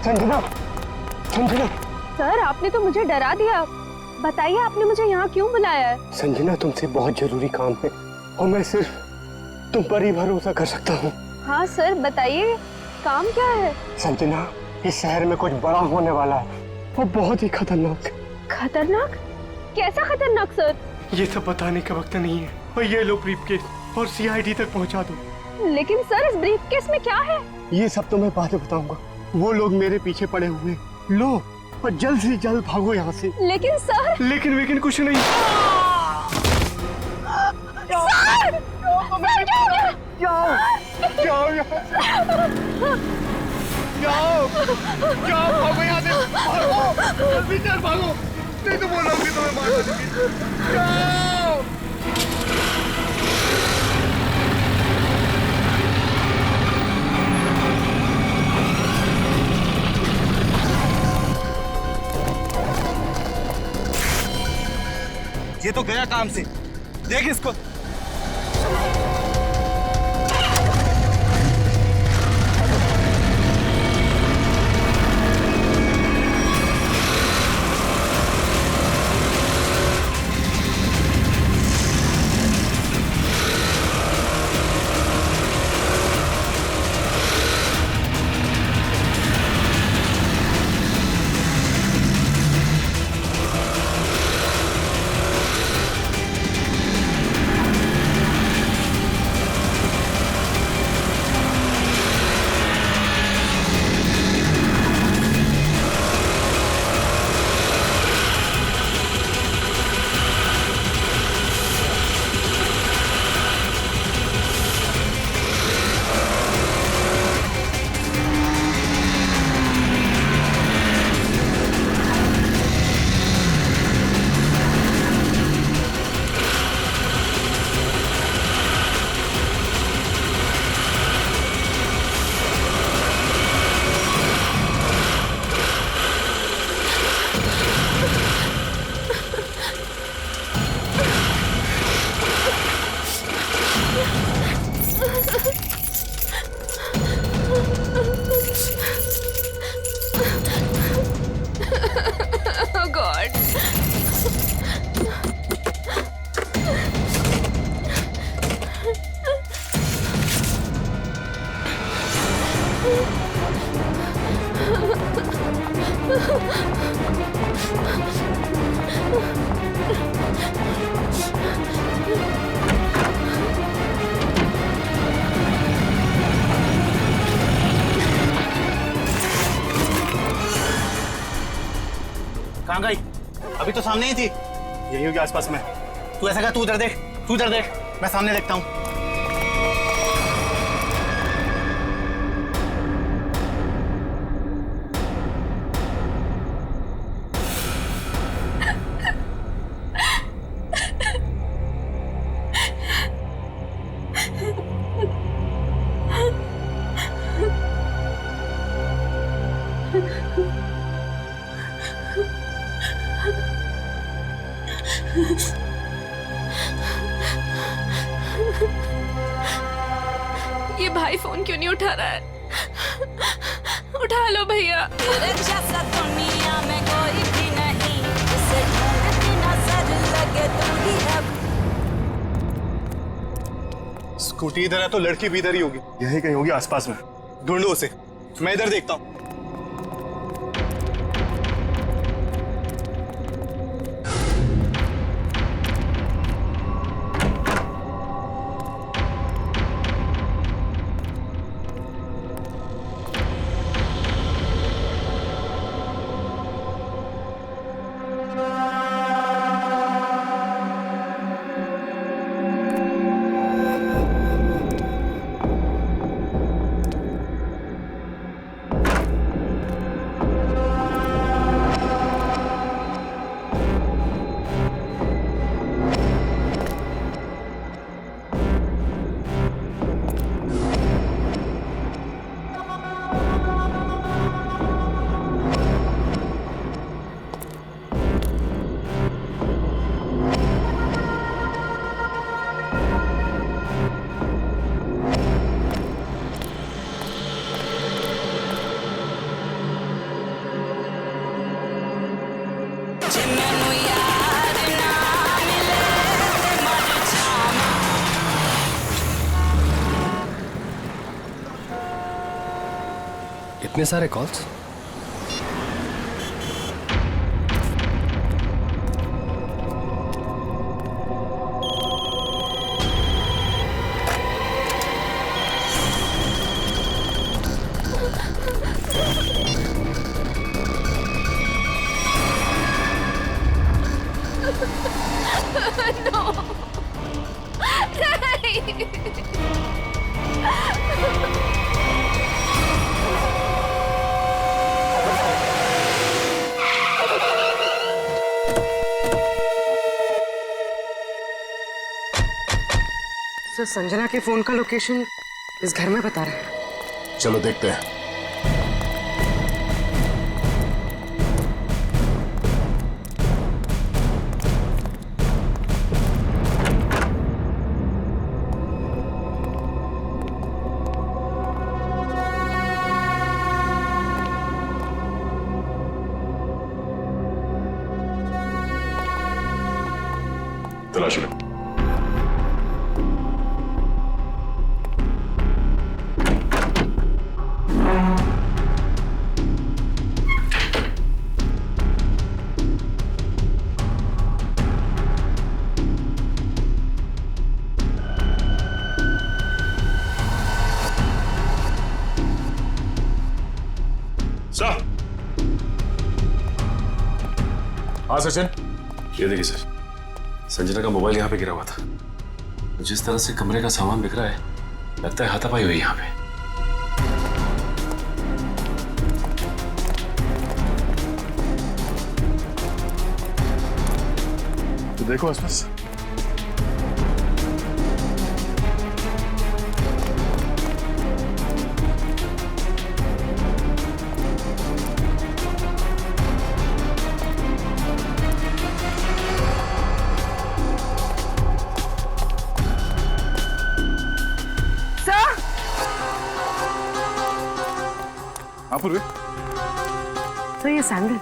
Sanjana, Sanjana. Sir आपने तो मुझे डरा दिया। बताइए आपने मुझे यहाँ क्यों बुलाया है? संजना तुमसे बहुत जरूरी काम है और मैं सिर्फ तुम पर ही भरोसा कर सकता हूँ। हाँ सर बताइए, काम क्या है? संजना, इस शहर में कुछ बड़ा होने वाला है, वो बहुत ही खतरनाक। खतरनाक? कैसा खतरनाक सर? ये सब बताने का वक्त नहीं है। और ये लो ब्रीफकेस और सीआईडी तक पहुंचा दो। लेकिन सर इस ब्रीफकेस में क्या है? ये सब तो मैं बाद में बताऊंगा। वो लोग मेरे पीछे पड़े हुए। लो और जल्द से जल्द भागो यहाँ से। लेकिन सर। लेकिन कुछ नहीं। सर! सर क्या हो गया? जाओ जाओ यहाँ से। जाओ जाओ, भागो यहाँ से, भागो जल्दी चल, भागो, नहीं तो वो लोग भी तुम्हें मार देंगे। जाओ। ये तो गया काम से, देख इसको। Oh God. कहाँ गई? अभी तो सामने ही थी। यही होगी आसपास में। तू ऐसा कर, तू उधर देख, तू उधर देख, मैं सामने देखता हूँ। ये भाई फोन क्यों नहीं उठा रहा है? उठा लो भैया। जैसा दुनिया में कोई भी नहीं, जिसे ढूंढती नजर लगे तू ही है। स्कूटी इधर है तो लड़की भी इधर ही होगी। यही कहीं होगी आसपास में। ढूंढो उसे, मैं इधर देखता हूँ। इतने सारे कॉल्स? सर, संजना के फोन का लोकेशन इस घर में बता रहा है। चलो देखते हैं। तलाश लो। सर। हाँ सचिन। ये देखिए सर, संजना का मोबाइल यहाँ पे गिरा हुआ था। जिस तरह से कमरे का सामान बिखरा है, लगता है हाथापाई हुई यहाँ पे। तो देखो आसपास। हाँ पूर्वी। सर, ये सैंडल।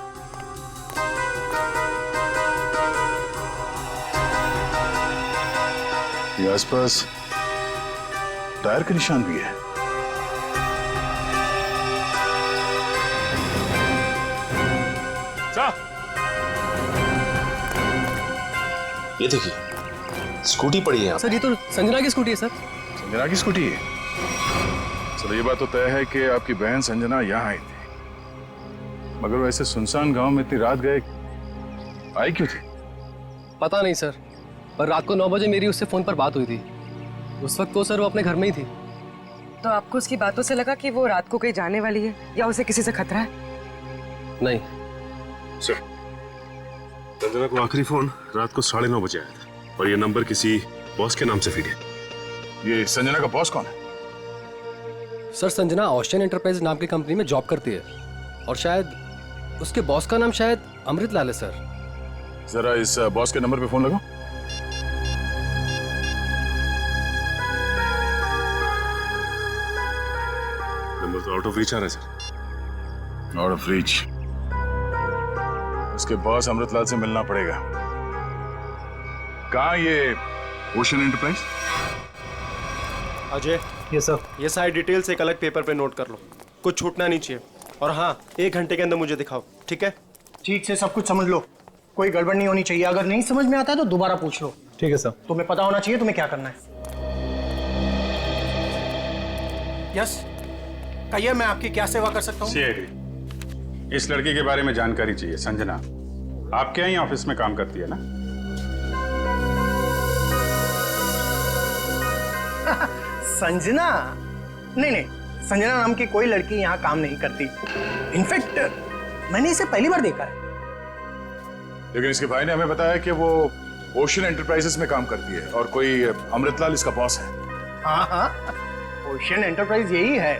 ये आसपास टायर के निशान भी है। सर, ये देखिए, स्कूटी पड़ी है यहाँ। सर, ये तो संजना की स्कूटी है सर। संजना की स्कूटी है। चलो ये बात तो तय है कि आपकी बहन संजना यहाँ आई थी, मगर वो ऐसे सुनसान गांव में इतनी रात गए आई क्यों थी? पता नहीं सर, पर रात को 9 बजे मेरी उससे फोन पर बात हुई थी। उस वक्त तो सर वो अपने घर में ही थी। तो आपको उसकी बातों से लगा कि वो रात को कहीं जाने वाली है या उसे किसी से खतरा है? नहीं सर, संजना को आखिरी फोन रात को 9:30 बजे आया था और ये नंबर किसी बॉस के नाम से फीड है। ये संजना का बॉस कौन है? सर, संजना ऑस्टिन एंटरप्राइज नाम की कंपनी में जॉब करती है और शायद उसके बॉस का नाम शायद अमृतलाल है सर। जरा इस बॉस के नंबर पे फोन लगाओ। नंबर तो आउट ऑफ रीच आ रहा है सर। Out of reach. उसके बॉस अमृतलाल से मिलना पड़ेगा। कहाँ ये ओशन एंटरप्राइज? अजय, ये सर। ये सारी डिटेल्स एक अलग पेपर पे नोट कर लो, कुछ छूटना नहीं चाहिए। और हाँ, 1 घंटे के अंदर मुझे दिखाओ, ठीक है? ठीक से सब कुछ समझ लो, कोई गड़बड़ नहीं होनी चाहिए। अगर नहीं समझ में आता है तो दोबारा पूछ लो। ठीक है सर। तुम्हें पता होना चाहिए तुम्हें क्या करना है। यस, कहिए, मैं आपकी क्या सेवा कर सकता हूँ? सीआईडी, इस लड़की के बारे में जानकारी चाहिए। संजना आपके यहाँ ऑफिस में काम करती है ना? संजना? नहीं, संजना नाम की कोई लड़की यहाँ काम नहीं करती। इनफैक्ट मैंने इसे पहली बार देखा है। लेकिन इसके भाई ने हमें बताया कि वो ओशन एंटरप्राइजेस में काम करती है और कोई अमृतलाल इसका बॉस है। हाँ, ओशन एंटरप्राइज यही है,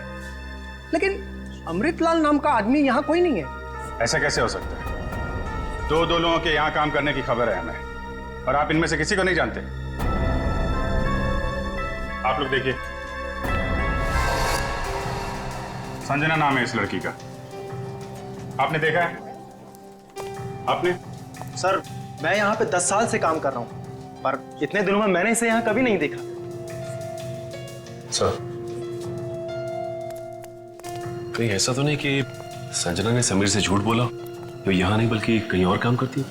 लेकिन अमृतलाल नाम का आदमी यहाँ कोई नहीं है। ऐसा कैसे हो सकता है? दो लोगों के यहाँ काम करने की खबर है हमें, और आप इनमें से किसी को नहीं जानते। आप लोग देखिए, संजना नाम है इस लड़की का। आपने देखा है? आपने? सर, मैं यहाँ पे 10 साल से काम कर रहा हूँ, पर इतने दिनों में मैंने इसे यहाँ कभी नहीं देखा। सर, कहीं ऐसा तो नहीं कि संजना ने समीर से झूठ बोला तो यहाँ नहीं बल्कि कहीं और काम करती है?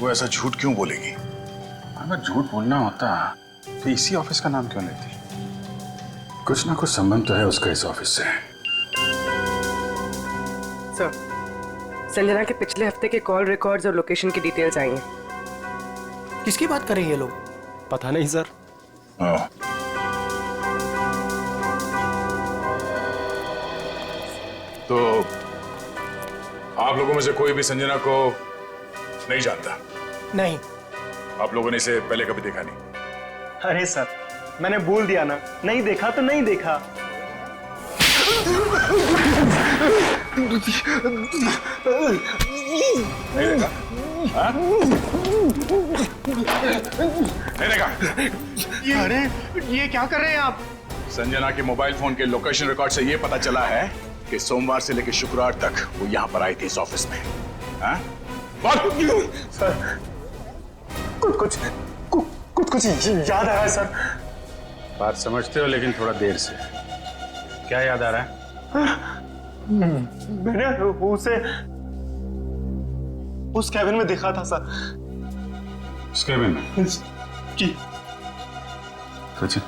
वो ऐसा झूठ क्यों बोलेगी? अगर झूठ बोलना होता तो इसी ऑफिस का नाम क्यों लेती? कुछ ना कुछ संबंध तो है उसका इस ऑफिस से। सर, संजना के पिछले हफ्ते के कॉल रिकॉर्ड्स और लोकेशन की डिटेल्स आई हैं। किसकी बात कर रहे हैं ये लोग? पता नहीं सर। हाँ। तो आप लोगों में से कोई भी संजना को नहीं जानता? नहीं। आप लोगों ने इसे पहले कभी देखा नहीं? अरे सर, मैंने बोल दिया ना, नहीं देखा तो नहीं देखा। नहीं देखा? हाँ? नहीं देखा? अरे ये क्या कर रहे हैं आप? संजना के मोबाइल फोन के लोकेशन रिकॉर्ड से ये पता चला है कि सोमवार से लेकर शुक्रवार तक वो यहाँ पर आई थी इस ऑफिस में। हाँ? सर, कुछ याद आ रहा है सर। बात समझते हो लेकिन थोड़ा देर से। क्या याद आ रहा है? मैंने उसे उस कैबिन में देखा था सर। उस कैबिन में? जी। सचिन,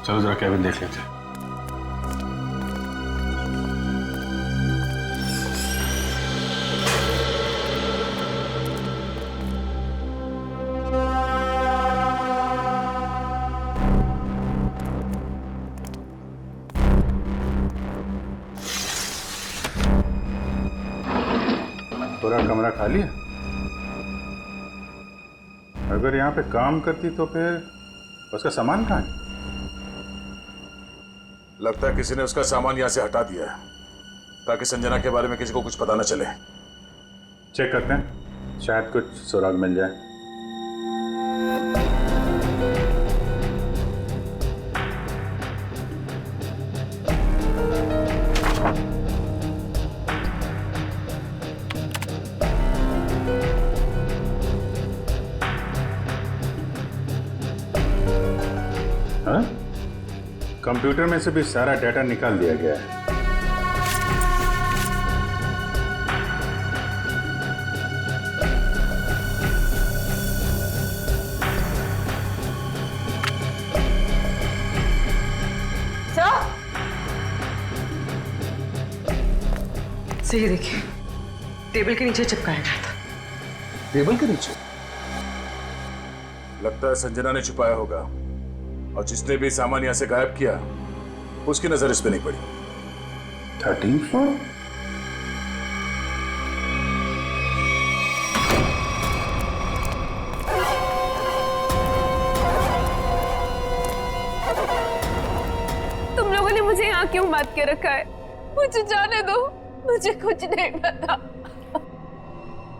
चलो जरा कैबिन देख लेते हैं। पूरा कमरा खाली है? अगर यहाँ पे काम करती तो फिर उसका सामान कहाँ है? लगता है किसी ने उसका सामान यहाँ से हटा दिया है ताकि संजना के बारे में किसी को कुछ पता न चले। चेक करते हैं, शायद कुछ सुराग मिल जाए। हाँ? कंप्यूटर में से भी सारा डाटा निकाल दिया गया है। सही देखिए, टेबल के नीचे चिपकाया गया था। टेबल के नीचे? लगता है संजना ने छुपाया होगा और जिसने भी सामान यहां से गायब किया उसकी नजर इस पे नहीं पड़ी। 13 फ्लोर? तुम लोगों ने मुझे यहाँ क्यों बात के रखा है? मुझे जाने दो, मुझे कुछ नहीं पता।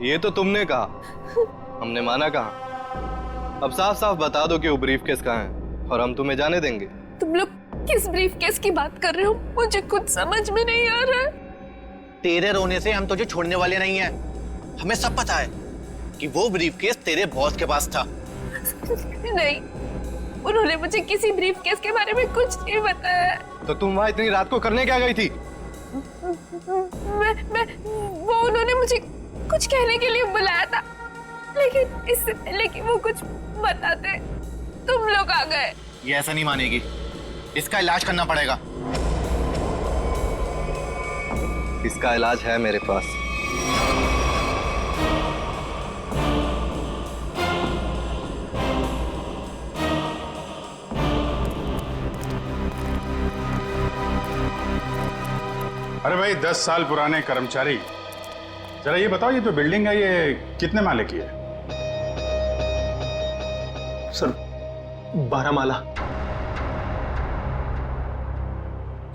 ये तो तुमने कहा, हमने माना कहा। अब साफ साफ बता दो कि वो ब्रीफकेस कहाँ है और हम तुम्हें जाने देंगे। तुम लोग किस ब्रीफकेस की बात कर रहे हो? मुझे कुछ समझ में नहीं आ रहा है। तेरे रोने से हम तुझे छोड़ने वाले नहीं हैं। हमें सब पता है कि वो ब्रीफकेस तेरे बॉस के पास था। नहीं, उन्होंने मुझे किसी ब्रीफकेस के बारे में कुछ नहीं बताया। तो तुम वहां इतनी रात को करने क्या गई थी? वो उन्होंने मुझे कुछ कहने के लिए बुलाया था, लेकिन इससे पहले कि वो कुछ बताते तुम लोग आ गए। ये ऐसा नहीं मानेगी, इसका इलाज करना पड़ेगा। इसका इलाज है मेरे पास। अरे भाई 10 साल पुराने कर्मचारी, जरा ये बताओ, ये जो बिल्डिंग है ये कितने माले की है? सर 12 माला।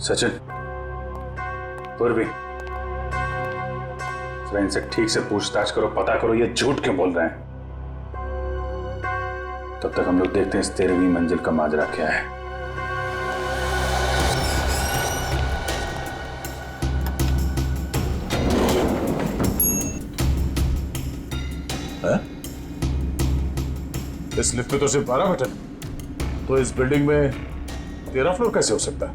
सचिन, पूर्वी, जरा इनसे ठीक से पूछताछ करो, पता करो ये झूठ क्यों बोल रहे हैं। तब तक हम लोग देखते हैं इस 13वीं मंजिल का माजरा क्या है। इस लिफ्ट में तो सिर्फ 12 बटन, तो इस बिल्डिंग में 13 फ्लोर कैसे हो सकता है?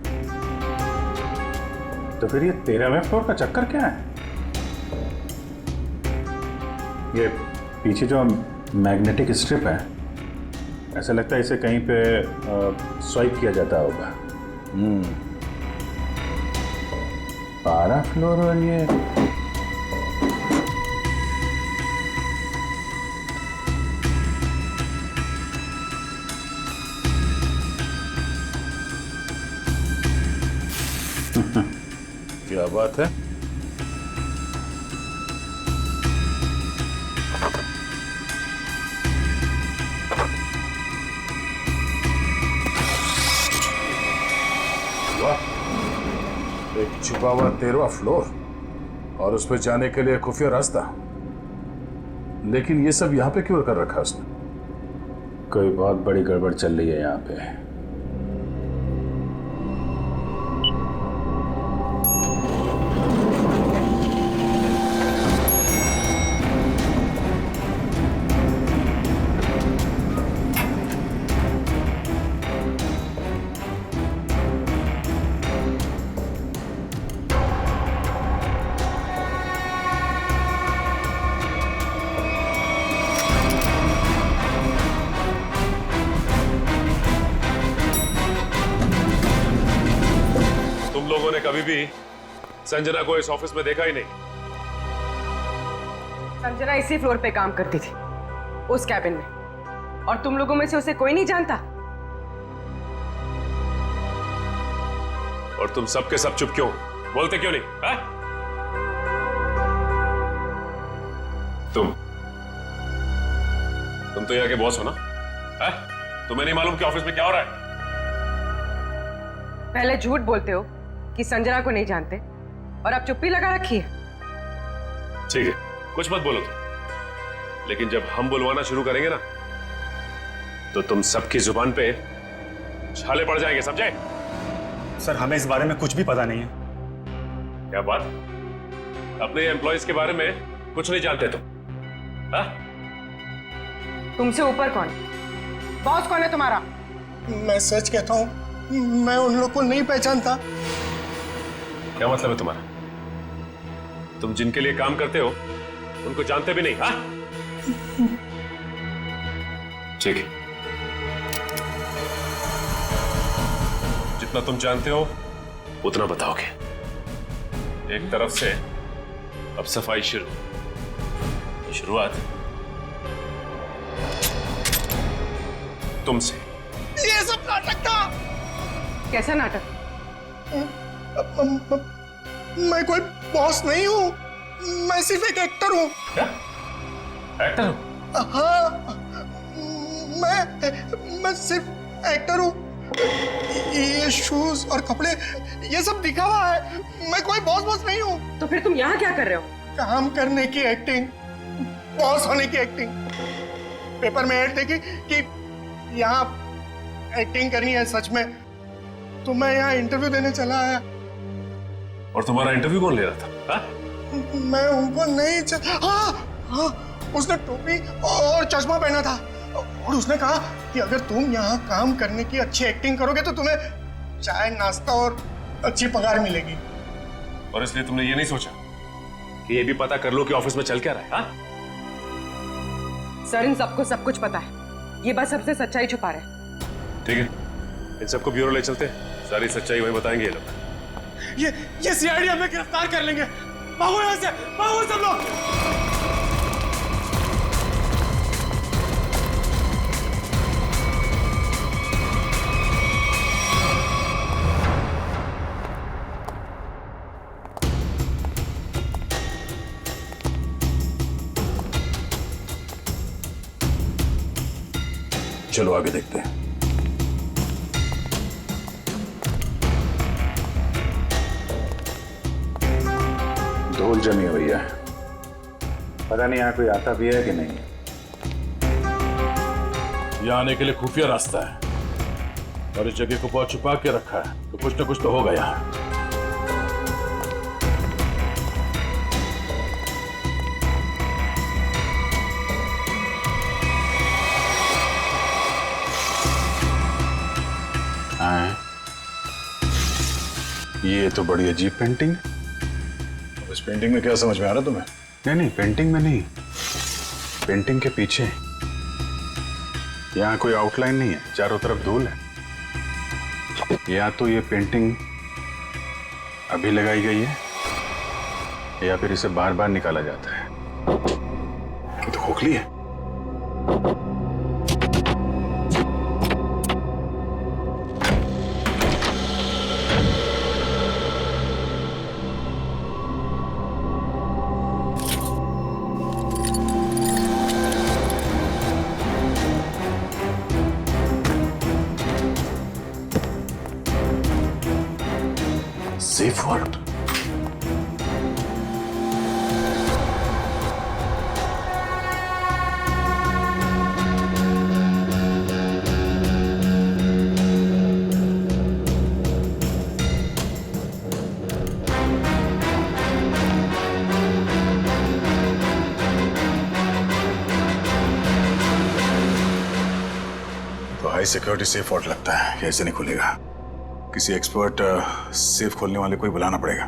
तो फिर ये 13वें फ्लोर का चक्कर क्या है? ये पीछे जो मैग्नेटिक स्ट्रिप है, ऐसा लगता है इसे कहीं पे स्वाइप किया जाता होगा। 12 फ्लोर और ये क्या बात है? एक छुपा हुआ 13वां फ्लोर और उस पर जाने के लिए खुफिया रास्ता। लेकिन ये सब यहाँ पे क्यों कर रखा उसने? कोई बहुत बड़ी गड़बड़ चल रही है यहाँ पे। तुम लोगों ने कभी भी संजना को इस ऑफिस में देखा ही नहीं। संजना इसी फ्लोर पे काम करती थी, उस कैबिन में, और तुम लोगों में से उसे कोई नहीं जानता। और तुम सब के सब चुप क्यों? बोलते क्यों नहीं? है? तुम तो यहाँ के बॉस हो ना? है? तुम्हें नहीं मालूम कि ऑफिस में क्या हो रहा है? पहले झूठ बोलते हो कि संजना को नहीं जानते, और अब चुप्पी लगा रखी है। ठीक है, कुछ मत बोलो तुम, लेकिन जब हम बुलवाना शुरू करेंगे ना, तो तुम सबकी जुबान पे छाले पड़ जाएंगे, समझे? सर, हमें इस बारे में कुछ भी पता नहीं है। क्या बात? अपने एम्प्लॉयज के बारे में कुछ नहीं जानते तुम? हाँ? तुमसे ऊपर कौन? बॉस कौन है तुम्हारा? मैं सच कहता हूँ, मैं उन लोग को नहीं पहचानता। क्या मतलब है तुम्हारा? तुम जिनके लिए काम करते हो उनको जानते भी नहीं? हाँ? ठीक है, जितना तुम जानते हो उतना बताओगे। एक तरफ से अब सफाई शुरुआत तुमसे। ये सब नाटक था। कैसा नाटक? मैं कोई बॉस नहीं हूँ, मैं सिर्फ एक एक्टर हूँ। क्या? एक्टर हो? हाँ, मैं सिर्फ एक्टर हूँ। ये शूज और कपड़े, ये सब दिखावा है। मैं कोई बॉस नहीं हूँ। तो फिर तुम यहाँ क्या कर रहे हो? काम करने की एक्टिंग, बॉस होने की एक्टिंग। पेपर में ऐड देखी कि यहाँ एक्टिंग करनी है सच में, तो मैं यहाँ इंटरव्यू देने चला आया। और तुम्हारा इंटरव्यू कौन ले रहा था? हा? मैं उनको नहीं हाँ, उसने टोपी और चश्मा पहना था, और उसने कहा कि अगर तुम यहाँ काम करने की अच्छी एक्टिंग करोगे तो तुम्हें चाय, नाश्ता और अच्छी पगार मिलेगी। और इसलिए तुमने ये नहीं सोचा कि ये भी पता कर लो कि ऑफिस में चल क्या रहा है? हा? सर, इन सबको सब कुछ पता है, ये बस सबसे सच्चाई छुपा रहे हैं। ठीक है, इन सबको ब्यूरो ले चलते हैं, सारी सच्चाई वहीं बताएंगे ये लोग। ये सीआईडी हमें गिरफ्तार कर लेंगे। भागो यहाँ से, भागो सब लोग। चलो आगे देखते हैं। धूल जमी हुई है, पता नहीं यहाँ कोई आता भी है कि नहीं। यहाँ आने के लिए खुफिया रास्ता है और इस जगह को बहुत छुपा के रखा है, तो कुछ ना कुछ तो होगा यहाँ। ये तो बड़ी अजीब पेंटिंग है। अब इस पेंटिंग में क्या समझ में आ रहा तुम्हें? नहीं नहीं, पेंटिंग में नहीं, पेंटिंग के पीछे। यहाँ कोई आउटलाइन नहीं है, चारों तरफ धूल है। या तो ये पेंटिंग अभी लगाई गई है या फिर इसे बार बार निकाला जाता है। ये तो खोखली है। Safe word. तो हाई सिक्योरिटी सेफ वर्ड लगता है, कैसे नहीं खुलेगा? किसी एक्सपर्ट सेफ खोलने वाले को ही बुलाना पड़ेगा।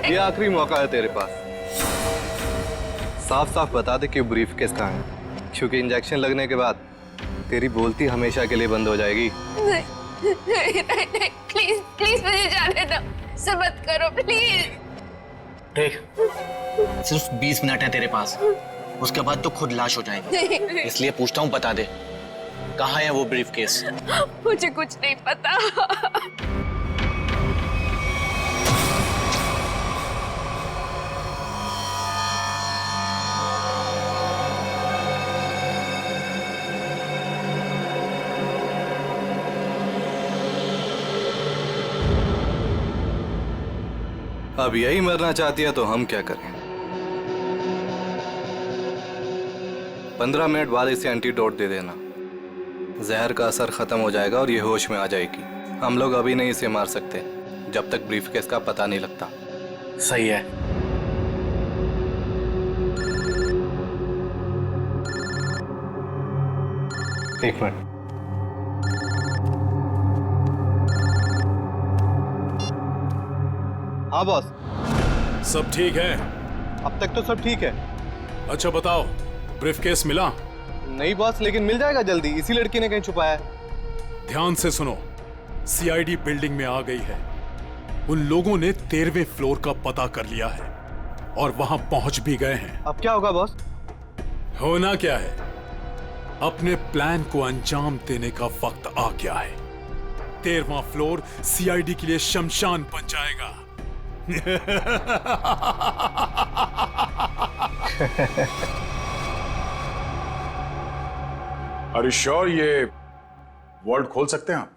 ये आखिरी मौका है तेरे पास। साफ साफ बता दे कि ब्रीफकेस कहाँ है, क्योंकि इंजेक्शन लगने के बाद तेरी बोलती हमेशा के लिए बंद हो जाएगी। नहीं, प्लीज प्लीज मुझे जाने दो, ऐसा मत करो प्लीज। देख, सिर्फ 20 मिनट है तेरे पास, उसके बाद तो खुद लाश हो जाएगी। इसलिए पूछता हूँ, बता दे कहाँ है वो ब्रीफकेस? मुझे कुछ नहीं पता। अब यही मरना चाहती है तो हम क्या करें? 15 मिनट बाद इसे एंटीडोट दे देना, जहर का असर खत्म हो जाएगा और ये होश में आ जाएगी। हम लोग अभी नहीं इसे मार सकते जब तक ब्रीफकेस का पता नहीं लगता। सही है। एक मिनट। हाँ बॉस। सब ठीक है? अब तक तो सब ठीक है। अच्छा बताओ, ब्रीफकेस मिला? नहीं बॉस, लेकिन मिल जाएगा जल्दी। इसी लड़की ने कहीं छुपाया है। ध्यान से सुनो, सीआईडी बिल्डिंग में आ गई है। उन लोगों ने 13वें फ्लोर का पता कर लिया है और वहां पहुंच भी गए हैं। अब क्या होगा बॉस? होना क्या है, अपने प्लान को अंजाम देने का वक्त आ गया है। 13वां फ्लोर सीआईडी के लिए शमशान बन जाएगा। Are you sure ये वर्ल्ड खोल सकते हैं आप?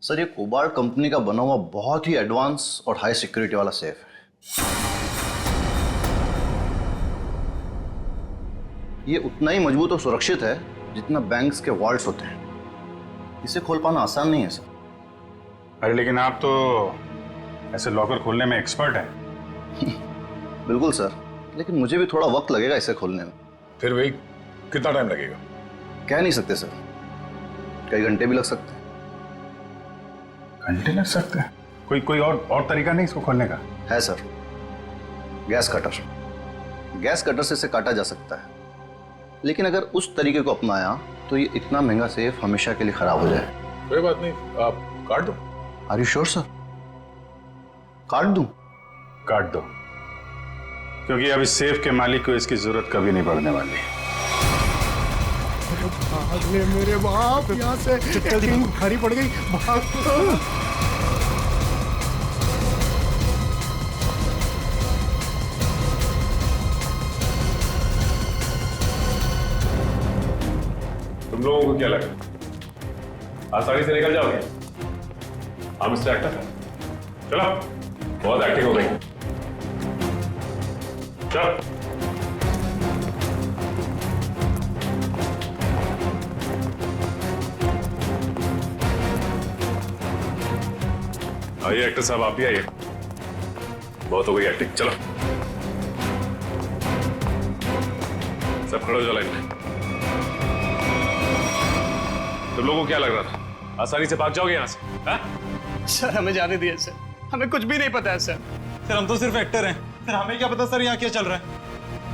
सर, ये कोबार्ड कंपनी का बना हुआ बहुत ही एडवांस और हाई सिक्योरिटी वाला सेफ है। ये उतना ही मजबूत और सुरक्षित है जितना बैंक्स के वॉल्ट्स होते हैं। इसे खोल पाना आसान नहीं है सर। अरे लेकिन आप तो ऐसे लॉकर खोलने में एक्सपर्ट हैं। बिल्कुल सर, लेकिन मुझे भी थोड़ा वक्त लगेगा इसे खोलने में। फिर भाई कितना टाइम लगेगा? कह नहीं सकते सर, कई घंटे भी लग सकते हैं। घंटे लग सकते हैं? कोई और तरीका नहीं इसको खोलने का? है sir, gas cutter. Gas cutter से इसे काटा जा सकता है, लेकिन अगर उस तरीके को अपनाया तो ये इतना महंगा सेफ हमेशा के लिए खराब हो जाए। कोई बात नहीं, आप काट दो। Are you sure sir? काट दूं? काट दो, क्योंकि अब इस सेफ के मालिक को इसकी जरूरत कभी नहीं पड़ने वाली। भाग ले मेरे बाप यहाँ से, जल्दी भारी पड़ गई, भाग। तुम लोगों को क्या लगा आसानी से निकल जाओगे? हम इससे एक्टर हैं। चलो, बहुत एक्टिंग हो गई। चलो। आइए एक्टर साहब, आप भी आइए। बहुत हो गई एक्टिंग, चलो सब खड़े हो जाओ लाइन में। तुम लोगों को क्या लग रहा था आसानी से भाग जाओगे यहाँ से? हाँ? सर हमें जाने दिए सर, हमें कुछ भी नहीं पता है सर। सर हम तो सिर्फ एक्टर हैं, सर हमें क्या पता सर यहाँ क्या चल रहा है।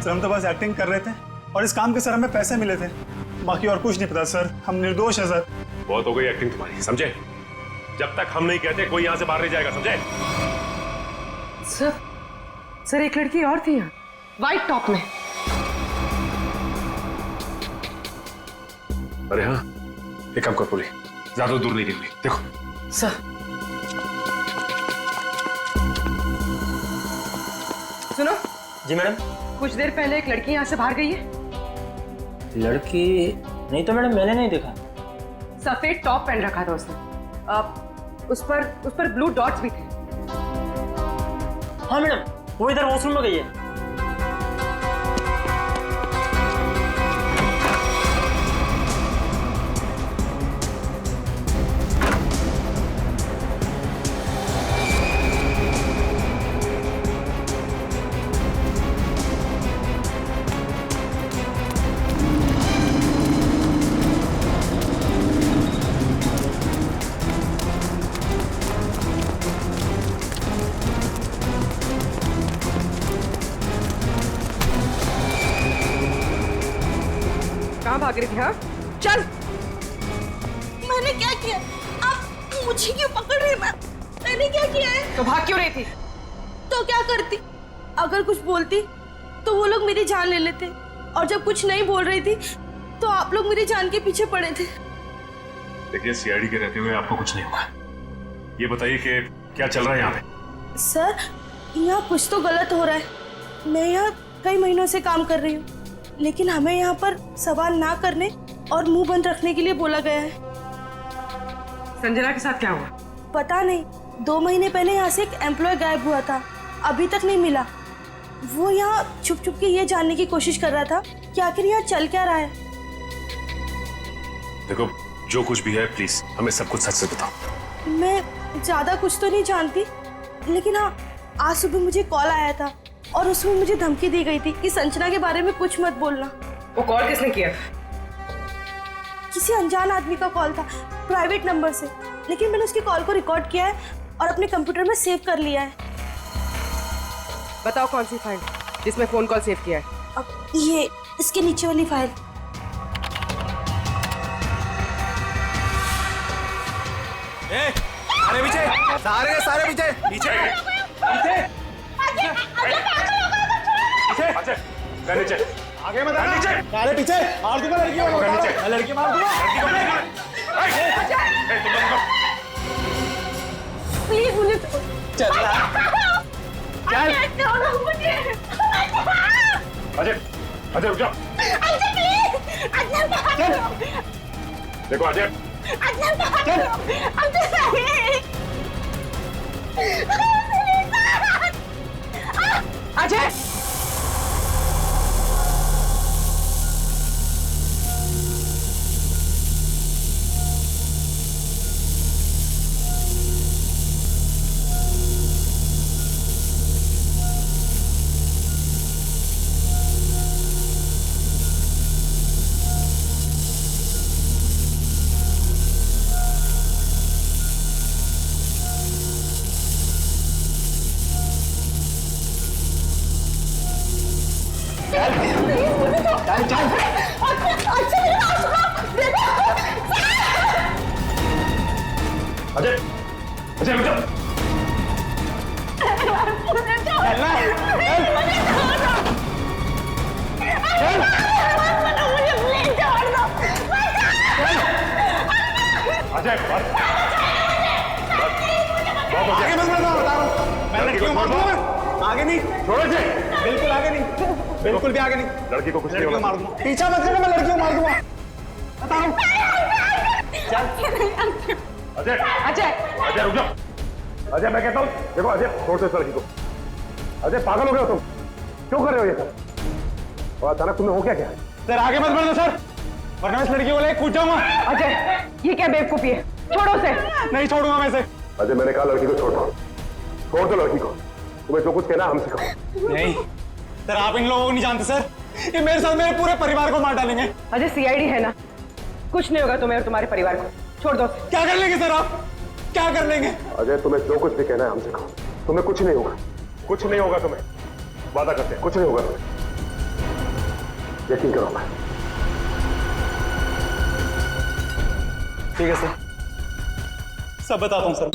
सर हम तो बस एक्टिंग कर रहे थे और इस काम के सर हमें पैसे मिले थे, बाकी और कुछ नहीं पता सर, हम निर्दोष हैं सर। बहुत हो गई एक्टिंग तुम्हारी, समझे? जब तक हम नहीं कहते कोई यहाँ से बाहर नहीं जाएगा, समझे? सर एक लड़की और थी यहाँ, व्हाइट टॉप में। अरे हाँ, एक काम कर पूरी, ज्यादा दूर नहीं गिरनी, देखो। सर सुनो। जी मैडम। कुछ देर पहले एक लड़की यहाँ से बाहर गई है। लड़की नहीं तो मैडम, मैंने नहीं देखा। सफेद टॉप पहन रखा था उसने, उस पर ब्लू डॉट्स भी थे। हाँ मैडम, वो इधर वॉशरूम में गई है। कहाँ भाग रही थी? हाँ चल। मैंने क्या किया? आप मुझे क्यों पकड़ रहे हैं? मैंने क्या किया है? तो भाग क्यों रही थी? तो क्या करती? अगर कुछ बोलती तो वो लोग मेरी जान ले लेते, और जब कुछ नहीं बोल रही थी तो आप लोग मेरी जान के पीछे पड़े थे। देखिए सीआईडी के रहते हुए आपको कुछ नहीं होगा। ये बताइए कि क्या चल रहा है यहाँ पे? सर यहाँ कुछ तो गलत हो रहा है। मैं यहाँ कई महीनों से काम कर रही हूँ, लेकिन हमें यहाँ पर सवाल ना करने और मुंह बंद रखने के लिए बोला गया है। संजना के साथ क्या हुआ? पता नहीं, 2 महीने पहले यहाँ से एक एम्प्लॉय गायब हुआ था, अभी तक नहीं मिला। वो यहाँ छुप छुप के ये जानने की कोशिश कर रहा था कि आखिर यहाँ चल क्या रहा है। देखो जो कुछ भी है प्लीज हमें सब कुछ सच से बताओ। मैं ज्यादा कुछ तो नहीं जानती, लेकिन हाँ आज सुबह मुझे कॉल आया था और उसमें मुझे धमकी दी गई थी कि संजना के बारे में कुछ मत बोलना। वो कॉल किसने किया? किसी अनजान आदमी का कॉल था, प्राइवेट नंबर से, लेकिन मैंने उसकी कॉल को रिकॉर्ड किया है और अपने कंप्यूटर में सेव कर लिया है। बताओ कौन सी फाइल जिसमें फोन कॉल सेव किया है? अब ये इसके नीचे वाली फाइल। अरे पीछे, सारे पीछे नीचे नीचे आगे मत आना। नीचे सारे पीछे, मार दूंगा लड़की को। नीचे लड़की मार दूंगा। प्लीज मुझे चल अजय, अजय रुक जाओ। देखो अजय, अजय अजय, अजय रुक जाओ। अजय आगे मत बढ़ो, मैं लड़की को मार दूंगा। आगे नहीं, छोड़ो इसे। बिल्कुल आगे नहीं, बिल्कुल भी आगे नहीं। लड़की को कुछ नहीं लड़की को होगा। मार दूंगा। पीछा मत करना, मैं लड़की को मार दूंगा। बताओ। अजय, अजय अजय रुक जाओ। अजय मैं कहता हूँ, देखो अजय छोड़ दो इस लड़की को। अजय पागल हो गए हो तुम? क्यों कर रहे हो ये सब? और अचानक तुम्हें हो क्या क्या? सर आगे मत बढ़ो सर, वरना इस लड़की को लेकर कूद जाऊंगा। अजय ये क्या बेवकूफी है? छोड़ो उसे। नहीं छोड़ूंगा मैं इसे। अजय मैंने कहा लड़की को छोड़ दो लड़की को। तुम्हें जो कुछ कहना हमसे कहो। नहीं सर, आप इन लोगों को नहीं जानते सर, ये मेरे साथ मेरे पूरे परिवार को मार डालेंगे। अजय सीआईडी है ना, कुछ नहीं होगा तुम्हें और तुम्हारे परिवार को, छोड़ दो। क्या कर लेंगे सर आप, क्या कर लेंगे? अजय तुम्हें जो कुछ भी कहना है हमसे कहो, तुम्हें कुछ नहीं होगा, कुछ नहीं होगा तुम्हें, वादा करते हैं कुछ नहीं होगा तुम्हें, यकीन करो। मैं ठीक है सर, सब बताता हूँ सर।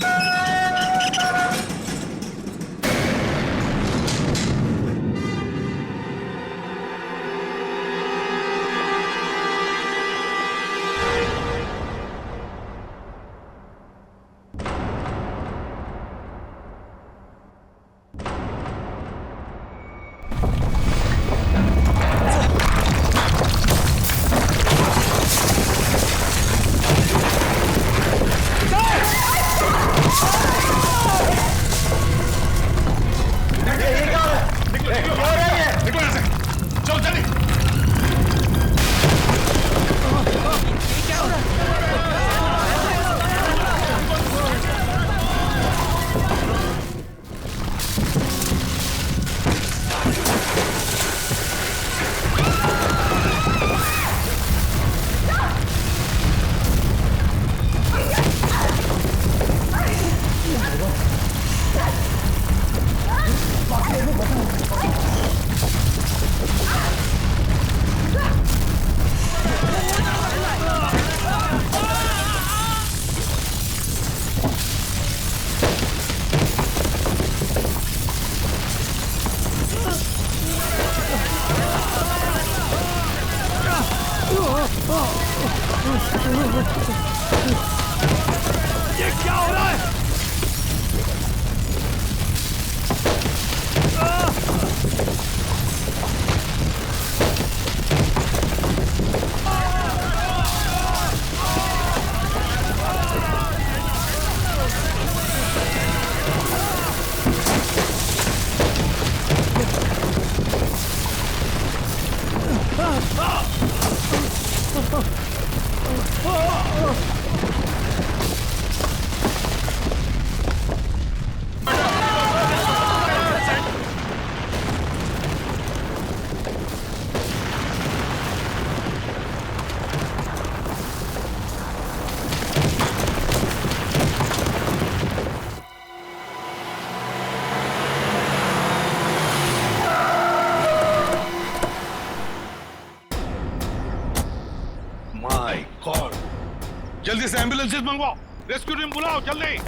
जल्दी से एम्बुलेंसेस मंगवाओ, रेस्क्यू टीम बुलाओ जल्दी।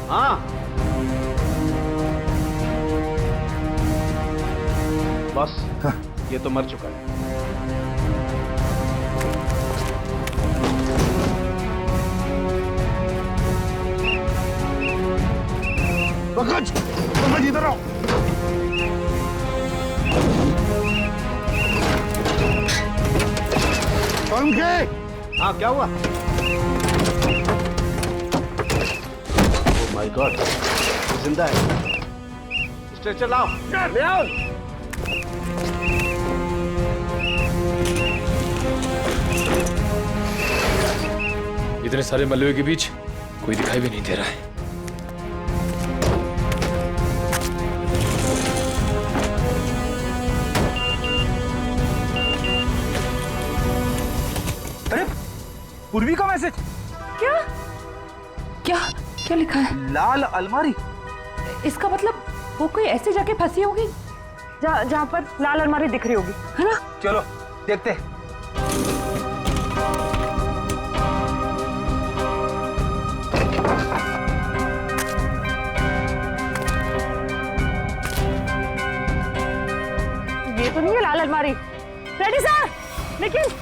हाँ बस ये तो मर चुका है। पंकज इधर आओ। हाँ क्या हुआ? माय गॉड, जिंदा है। स्ट्रेचर लाओ, ले आओ। इतने सारे मलबे के बीच कोई दिखाई भी नहीं दे रहा है। अरे पूर्वी का मैसेज। क्या क्या क्या लिखा है? लाल अलमारी? इसका मतलब वो कोई ऐसी जगह फंसी होगी जहाँ पर लाल अलमारी दिख रही होगी, है ना? चलो देखते हैं। ये तो नहीं है लाल अलमारी। रेडी सर, लेकिन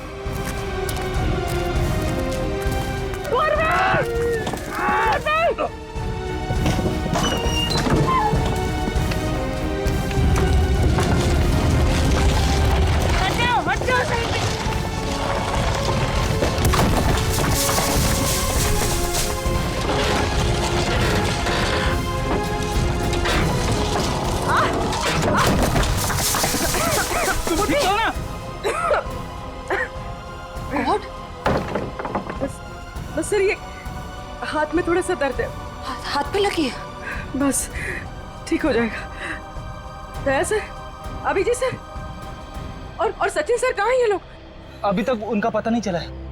बस सर, ये हाथ में थोड़ा सा दर्द है। हाथ पे लगी है? बस ठीक हो जाएगा। दया सर, अभिजीत सर और सचिन सर कहाँ हैं ये लोग? अभी तक उनका पता नहीं चला है।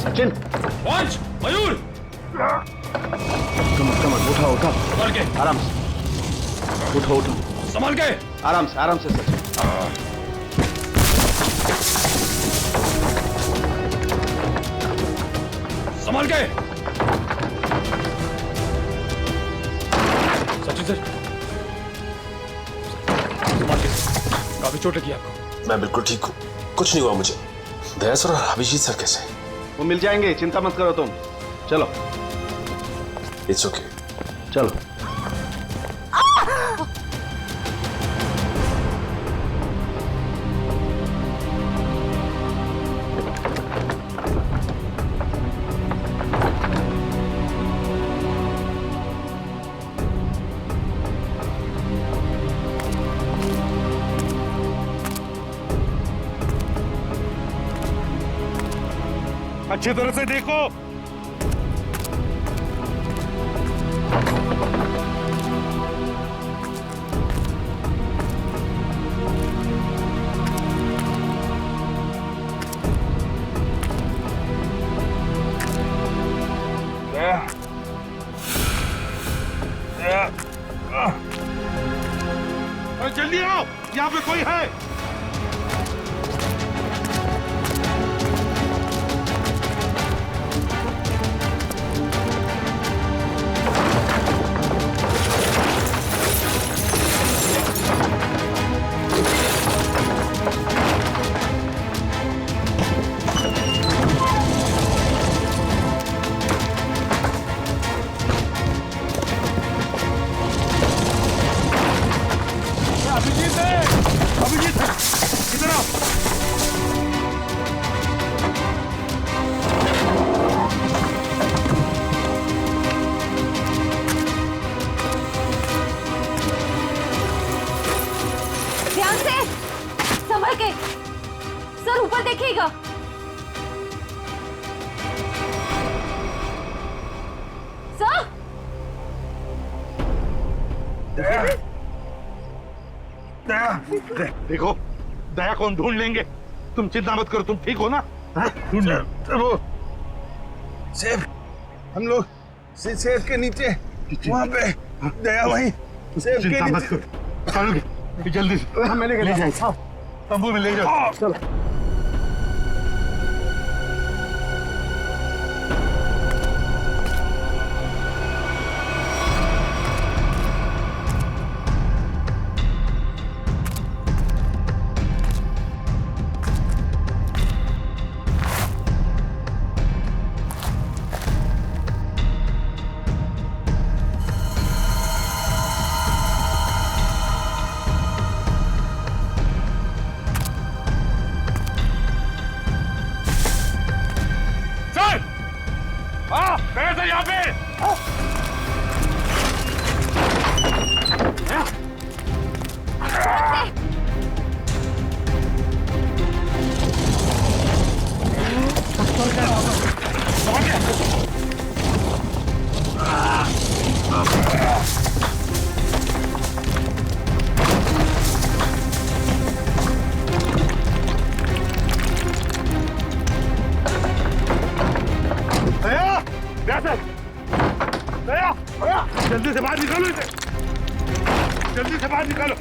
सचिन, पंच, मयूर, कम उठा उठा, संभाल के, आराम से उठो उठो, संभाल के, आराम से सचिन। संभाल के। सचिन सर, संभाल के, काफी चोट लगी आपको। मैं बिल्कुल ठीक हूँ, कुछ नहीं हुआ मुझे। दया सर और अभिजीत सर कैसे? वो मिल जाएंगे, चिंता मत करो तुम। चलो, इट्स ओके, चलो। अच्छी तरह से देखो। जल्दी आओ, यहाँ पे कोई है। अभिजीत है, इधर आओ। ध्यान से, संभल के। सर ऊपर देखिएगा। सर, देखो, दया कौन ढूंढ लेंगे। तुम चिंता मत करो, तुम ठीक हो ना? ढूंढ वो सेफ, हम लोग सेफ के नीचे वहाँ पे दया वहीं सेफ के नीचे। चलो जल्दी से, हमें ले जाओ, तंबू में ले जाओ। चलो यहाँ पे। दया, जल्दी से बाहर निकालो इसे, जल्दी से बाहर निकालो।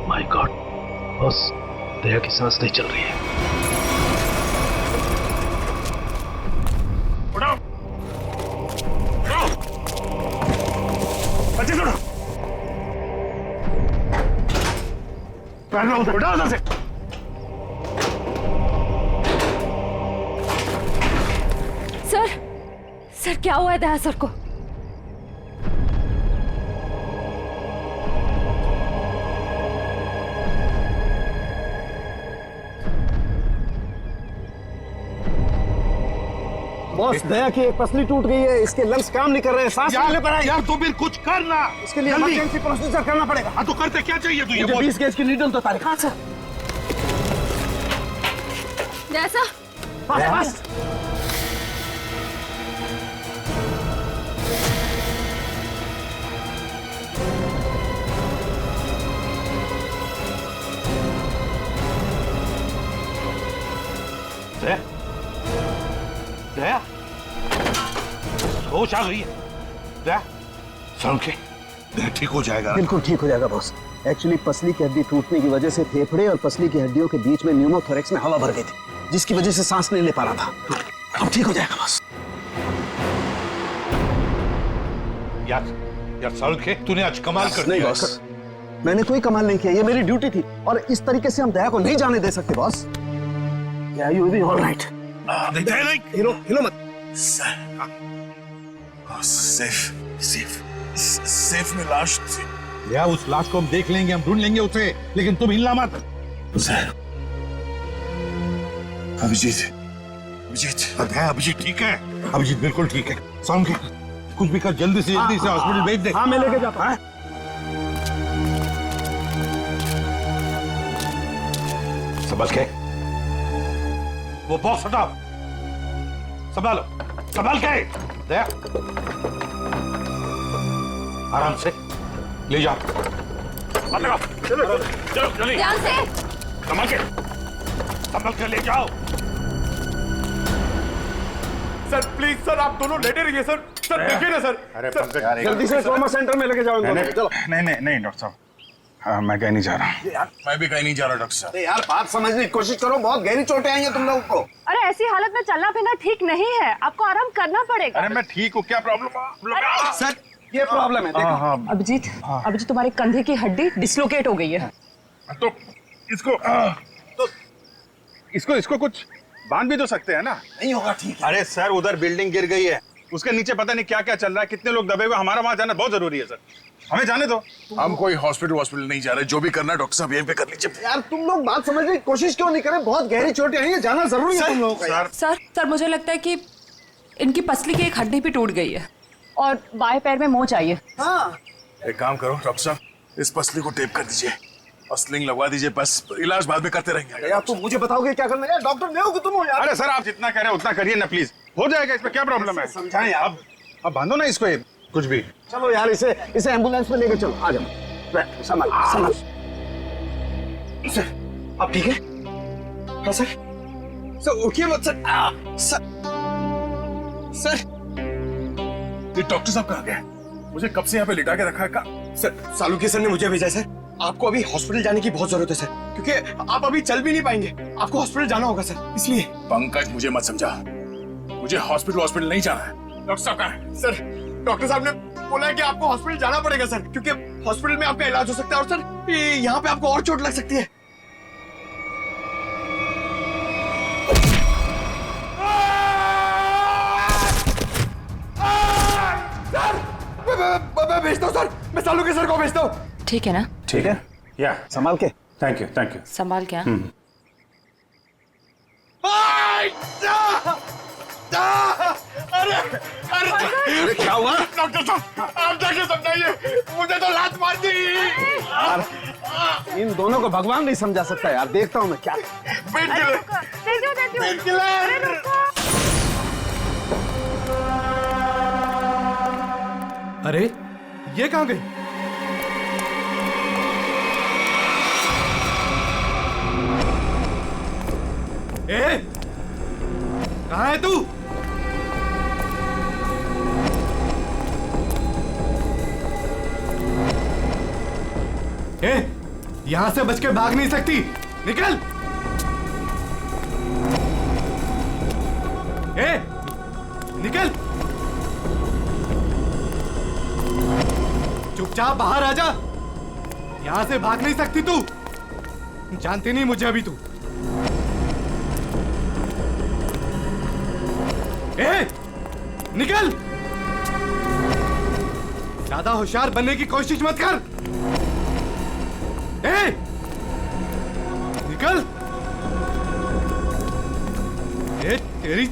माय गॉड बॉस, दया की सांस नहीं चल रही है। उठाओ, उठाओ, अच्छे से उठाओ। पहले उठाओ उधर से। सर क्या हुआ है दया सर को? बॉस, दया की एक पसली टूट गई है, इसके लंग्स काम नहीं कर रहे हैं, सांस नहीं ले पा रहा है। यार तो फिर कुछ करना, इसके लिए इमरजेंसी प्रोसीजर करना पड़ेगा। हाँ तो करते क्या चाहिए तुझे? 20 गेज की नीडल तो तारीख। हाँ सर। जैसा बस। दया, होश आ गई है दया, समझ के दया ठीक हो जाएगा। बिल्कुल ठीक हो जाएगा बॉस। एक्चुअली पसली की हड्डी टूटने की वजह से फेफड़े और पसली की हड्डियों के बीच में न्यूमोथोरेक्स में हवा भर गई थी, जिसकी वजह से सांस नहीं ले पा रहा था। अब ठीक हो जाएगा बॉस। यार समझ के तूने आज कमाल कर नहीं दिया। बॉस, मैंने कोई कमाल नहीं किया, ये मेरी ड्यूटी थी और इस तरीके से हम दया को नहीं जाने दे सकते बॉस। या यू बी ऑल राइट। नहीं हिलो मत। सेफ में लाश थी। या उस लाश को हम देख लेंगे, हम ढूंढ लेंगे उसे, लेकिन तुम हिलना मत। अभिजीत ठीक है, अभिजीत बिल्कुल ठीक है। समझ के कुछ भी कर, जल्दी से हॉस्पिटल भेज दे। हाँ मैं लेके जाता हूँ। संभल के, वो बॉक्स हटाओ, संभालो, संभाल के। दया, आराम से ले जाओ। चलो जल्दी, ध्यान से, संभल के ले जाओ। सर प्लीज सर, आप दोनों लेटे रहिए सर। सर देखिए ना सर। अरे सर, जल्दी से ट्रॉमा सेंटर में लेके जाओ। नहीं डॉक्टर साहब, हाँ, मैं कहीं नहीं जा रहा। मैं भी कहीं नहीं जा रहा डॉक्टर साहब। यार बात समझने की कोशिश करो, बहुत गहरी चोटें आई हैं तुम लोगों को। अरे ऐसी हालत में चलना फिरना ठीक नहीं है, आपको आराम करना पड़ेगा। अरे मैं ठीक हूँ, क्या प्रॉब्लम? सर ये प्रॉब्लम है, देखो। अभिजीत तुम्हारे कंधे की हड्डी डिसलोकेट हो गई है। तो इसको कुछ बांध भी तो सकते हैं ना? नहीं होगा ठीक है। अरे सर, उधर बिल्डिंग गिर गई है, उसके नीचे पता नहीं क्या क्या चल रहा है, कितने लोग दबे हुए, हमारा वहां जाना बहुत जरूरी है सर। हमें जाने दो। हम कोई हॉस्पिटल नहीं जा रहे, जो भी करना है डॉक्टर साहब यहीं पे कर लीजिए। यार तुम लोग बात समझने की कोशिश क्यों नहीं करें? बहुत गहरी चोटें आई हैं, जाना जरूरी है तुम लोगों का। सर मुझे लगता है कि इनकी पसली की एक हड्डी भी टूट गई है और बाएं पैर में मोच आई है। हाँ। एक काम करो डॉक्टर साहब, इस पसली को टेप कर दीजिए और स्लिंग लगवा दीजिए, बस इलाज बाद में करते रहेंगे। यार तुम मुझे बताओगे क्या करना है? डॉक्टर नहीं हो कि तुम हो यार। अरे सर, आप जितना कह रहे हैं उतना करिए ना प्लीज, हो जाएगा, इसमें क्या प्रॉब्लम है? समझाएं यार। अब बांधो ना इसको, कुछ भी। चलो यार, इसे एम्बुलेंस में लेके चलो। आ जाओ, संभाल। सर आप ठीक है? हाँ सर उठिए मत सर। ये डॉक्टर साहब कहाँ गए? मुझे कब से यहाँ पे लिटा के रखा है का? सर सालुकी सर ने मुझे भेजा सर, आपको अभी हॉस्पिटल जाने की बहुत जरूरत है सर, क्योंकि आप अभी चल भी नहीं पाएंगे, आपको हॉस्पिटल जाना होगा सर, इसलिए। पंकज, मुझे मत समझा, मुझे हॉस्पिटल नहीं जाना है। डॉक्टर साहब कहाँ है? सर डॉक्टर साहब ने बोला है कि आपको हॉस्पिटल जाना पड़ेगा सर, क्योंकि हॉस्पिटल में आपका इलाज हो सकता है और सर यहाँ पे आपको और चोट लग सकती है। मैं भेजता हूँ सर, मैं सालुकी सर को भेजता हूँ। ठीक है ना? ठीक है, या संभाल के। Thank you. संभाल क्या? अरे अरे क्या हुआ डॉक्टर साहब, आप जाके समझाइए, मुझे तो लात मार दी। यार इन दोनों को भगवान नहीं समझा सकता यार, देखता हूँ मैं क्या। Pain killer, pain killer. अरे ये कहाँ गई? ए, कहाँ है तू? ए, यहां से बच के भाग नहीं सकती, निकल। ए, निकल, चुपचाप बाहर आ जा, यहां से भाग नहीं सकती तू, जानती नहीं मुझे अभी तू। ए, निकल, ज्यादा होशियार बनने की कोशिश मत कर। ए, निकल। ए, तेरी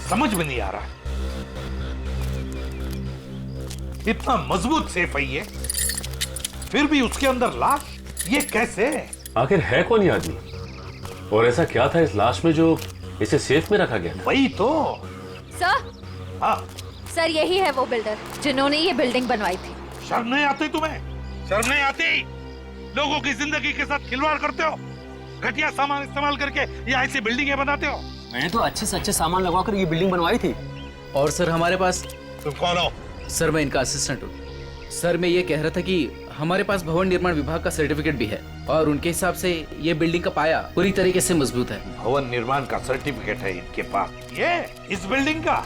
समझ में नहीं आ रहा, इतना मजबूत सेफ है ये, फिर भी उसके अंदर लाश, ये कैसे? आखिर है कौन ये आदमी, और ऐसा क्या था इस लाश में जो इसे सेफ में रखा गया? वही तो। सर, हाँ सर यही है वो बिल्डर जिन्होंने ये बिल्डिंग बनवाई थी। शर्म नहीं आती तुम्हें? शर्म नहीं आती? लोगों की जिंदगी के साथ खिलवाड़ करते हो, घटिया सामान इस्तेमाल करके ये ऐसी बिल्डिंगें बनाते हो। मैंने तो अच्छे से अच्छे सामान लगवाकर ये बिल्डिंग बनवाई थी। और सर हमारे पास, तुम कौन हो? सर मैं इनका असिस्टेंट हूँ। सर मैं ये कह रहा था कि हमारे पास भवन निर्माण विभाग का सर्टिफिकेट भी है और उनके हिसाब से ये बिल्डिंग का पाया पूरी तरीके से मजबूत है। भवन निर्माण का सर्टिफिकेट है इनके पास, ये इस बिल्डिंग का?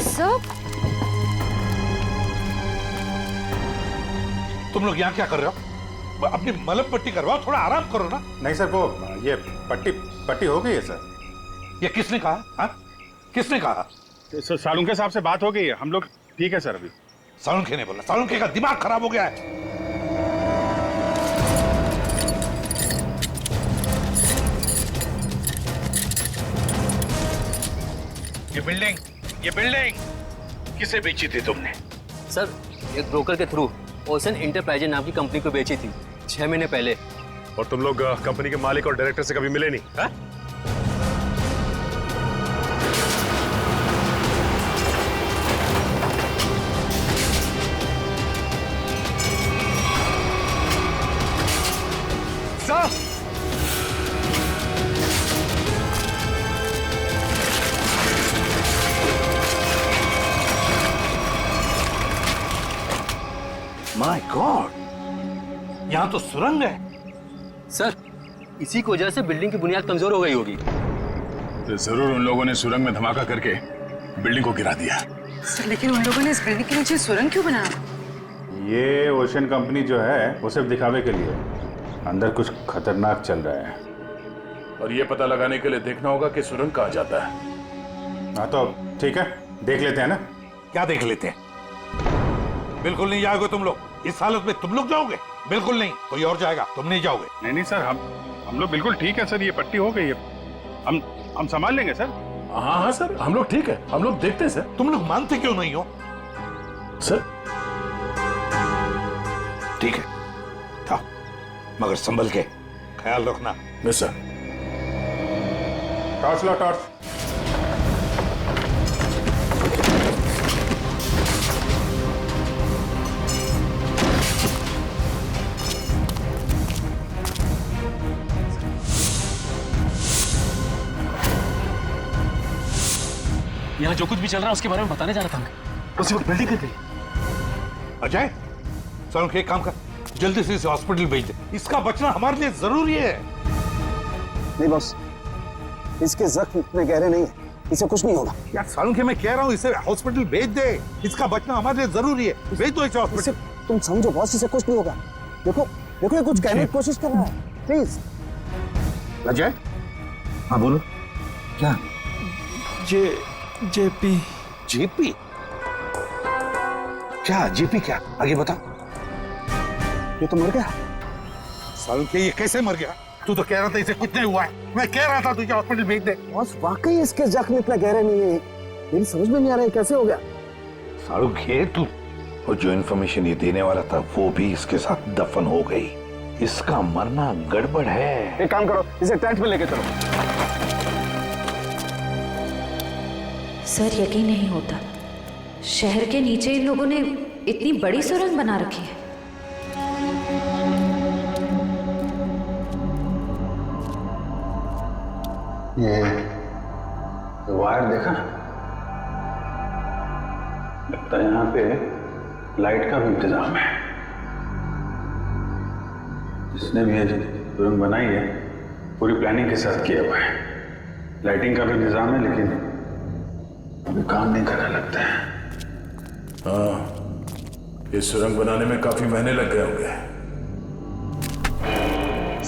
सर तुम लोग यहाँ क्या कर रहे हो? अपनी मलम पट्टी करवाओ, थोड़ा आराम करो ना। नहीं सर, वो ये पट्टी हो गई है सर। ये किसने कहा? हाँ? किसने कहा? सर सालुंके साहब से बात हो गई है, हम लोग ठीक है सर अभी। सालुंके ने बोला, सालुंके का दिमाग खराब हो गया है। ये बिल्डिंग किसे बेची थी तुमने? सर एक ब्रोकर के थ्रू ओशन इंटरप्राइजेज नाम की कंपनी को बेची थी 6 महीने पहले। और तुम लोग कंपनी के मालिक और डायरेक्टर से कभी मिले नहीं? हा? माय गॉड, यहाँ तो सुरंग है। सर इसी की वजह से बिल्डिंग की बुनियाद कमजोर हो गई होगी। तो जरूर उन लोगों ने सुरंग में धमाका करके बिल्डिंग को गिरा दिया। सर लेकिन उन लोगों ने इस बिल्डिंग के नीचे सुरंग क्यों बनाया? ये ओशन कंपनी जो है वो सिर्फ दिखावे के लिए, अंदर कुछ खतरनाक चल रहा है। और ये पता लगाने के लिए देखना होगा कि सुरंग कहाँ जाता है। हाँ तो ठीक है, देख लेते हैं ना। क्या देख लेते हैं? बिल्कुल नहीं जाओगे तुम लोग, इस हालत में तुम लोग जाओगे? बिल्कुल नहीं, कोई और जाएगा, तुम नहीं जाओगे। नहीं नहीं सर, हम लोग बिल्कुल ठीक है सर, ये पट्टी हो गई है, हम संभाल लेंगे सर। हाँ हाँ सर, हम लोग ठीक है, हम लोग देखते हैं सर। तुम लोग मानते क्यों नहीं हो? सर ठीक है था, मगर संभल के ख्याल रखना। Yes sir. टॉर्च लो, टॉर्च। यहाँ जो कुछ भी चल रहा है उसके बारे में बताने जा रहा था मैं। उसी वक्त बिल्डिंग गिर गई। अजय, चलो एक काम कर, जल्दी से इसे हॉस्पिटल भेज दे, इसका बचना हमारे लिए जरूरी है। नहीं बॉस, इसके जख्म इतने गहरे नहीं है, इसे कुछ नहीं होगा। यार सालू के मैं कह रहा हूँ इसे हॉस्पिटल भेज दे, इसका बचना हमारे लिए जरूरी है, भेज दो इसे हॉस्पिटल। तुम समझो बॉस, इसे कुछ नहीं होगा। देखो देखो ये कुछ कहने की कोशिश कर रहा है, प्लीज। अजय, हाँ बोलो। क्या? जेपी। जेपी क्या? जेपी क्या? आगे बता। ये तो मर गया। सालू के ये कैसे मर गया? तू तो कह रहा था इसे कुछ नहीं हुआ है, मैं कह रहा था तुझे हॉस्पिटल भेज दे। बॉस वाकई इसके जख्म इतना गहरे नहीं है, मेरी समझ में नहीं आ रहा है कैसे हो गया। सालू के तू, और जो इन्फॉर्मेशन ये देने वाला था वो भी इसके साथ दफन हो गई। इसका मरना गड़बड़ है। एक काम करो, इसे टेंट में लेके चलो। सर यकीन नहीं होता, शहर के नीचे इन लोगों ने इतनी बड़ी सुरंग बना रखी है। ये वायर देखा? लगता है यहाँ पे लाइट का भी इंतजाम है। जिसने भी ये सुरंग बनाई है पूरी प्लानिंग के साथ किया हुआ है। लाइटिंग का भी इंतजाम है, लेकिन अभी काम नहीं करने लगता है। हाँ, इस सुरंग बनाने में काफी महीने लग गए होंगे।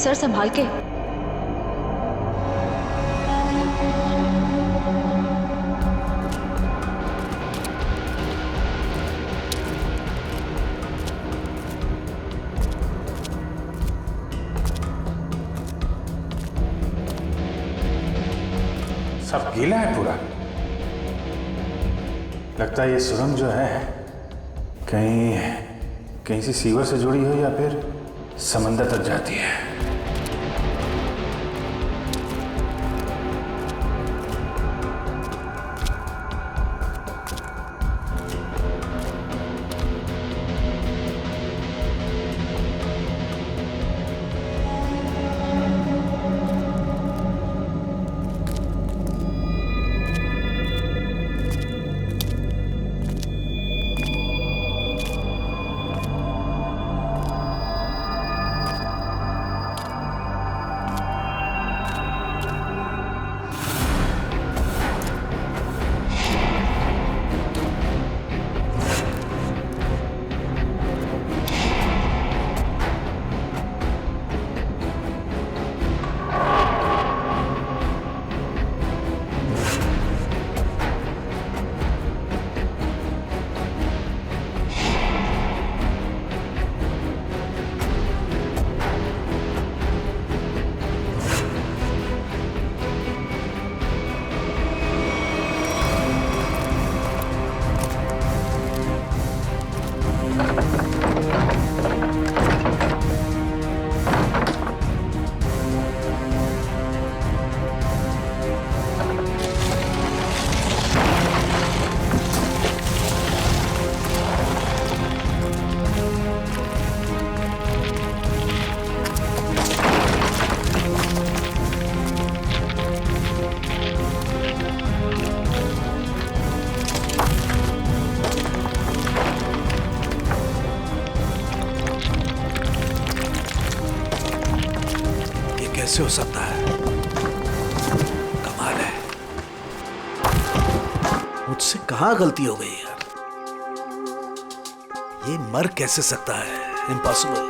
सर संभाल के। सब गीला है पूरा। लगता है ये सुरंग जो है कहीं से सीवर से जुड़ी हो या फिर समंदर तक जाती है। कैसे हो सकता है? कमाल है, मुझसे कहां गलती हो गई यार। ये मर कैसे सकता है? इम्पॉसिबल।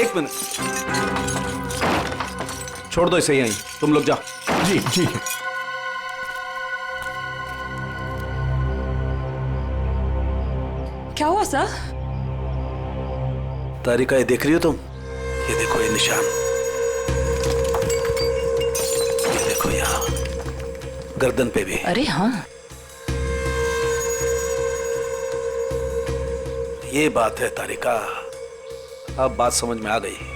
एक मिनट, छोड़ दो इसे यहीं, तुम लोग जाओ। जी ठीक है। क्या हुआ सर? तारिका, ये देख रही हो तुम? ये देखो ये निशान, ये देखो यहाँ गर्दन पे भी। अरे हाँ, ये बात है तारिका, अब बात समझ में आ गई।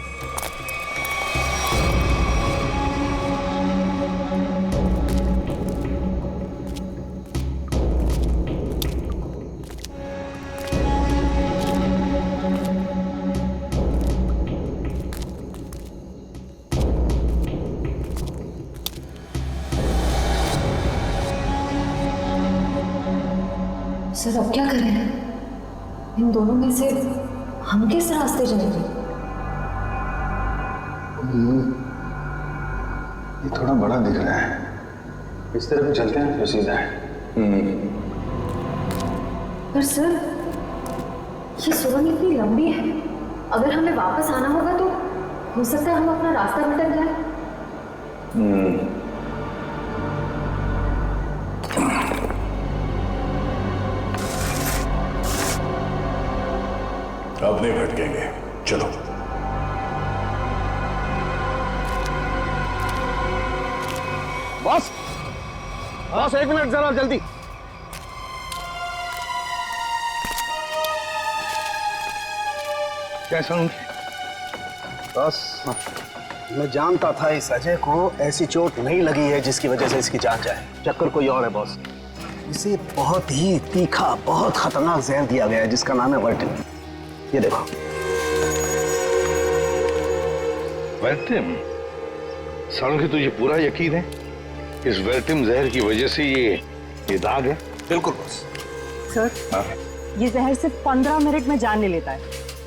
सर अब क्या करें? इन दोनों में से हम किस रास्ते जाएंगे? ये थोड़ा बड़ा दिख रहा है, इस तरफ भी चलते हैं जो सीधा है। पर सर ये सुरंग इतनी लंबी है, अगर हमें वापस आना होगा तो हो सकता है हम अपना रास्ता भटक जाए। अब नहीं भटकेंगे, चलो। बॉस, बॉस 1 मिनट जरा जल्दी। कैसा हूँ? बस मैं जानता था इस अजय को ऐसी चोट नहीं लगी है जिसकी वजह से इसकी जान जाए। चक्कर कोई और है बॉस। इसे बहुत ही तीखा, बहुत खतरनाक जहर दिया गया है जिसका नाम है वर्टिन। ये देखो। वर्टिम? सालुंखे तुझे पूरा यकीन है इस वर्टिम जहर की वजह से ये दाग है? बिल्कुल बॉस। सर ये जहर सिर्फ 15 मिनट में जान ले लेता है।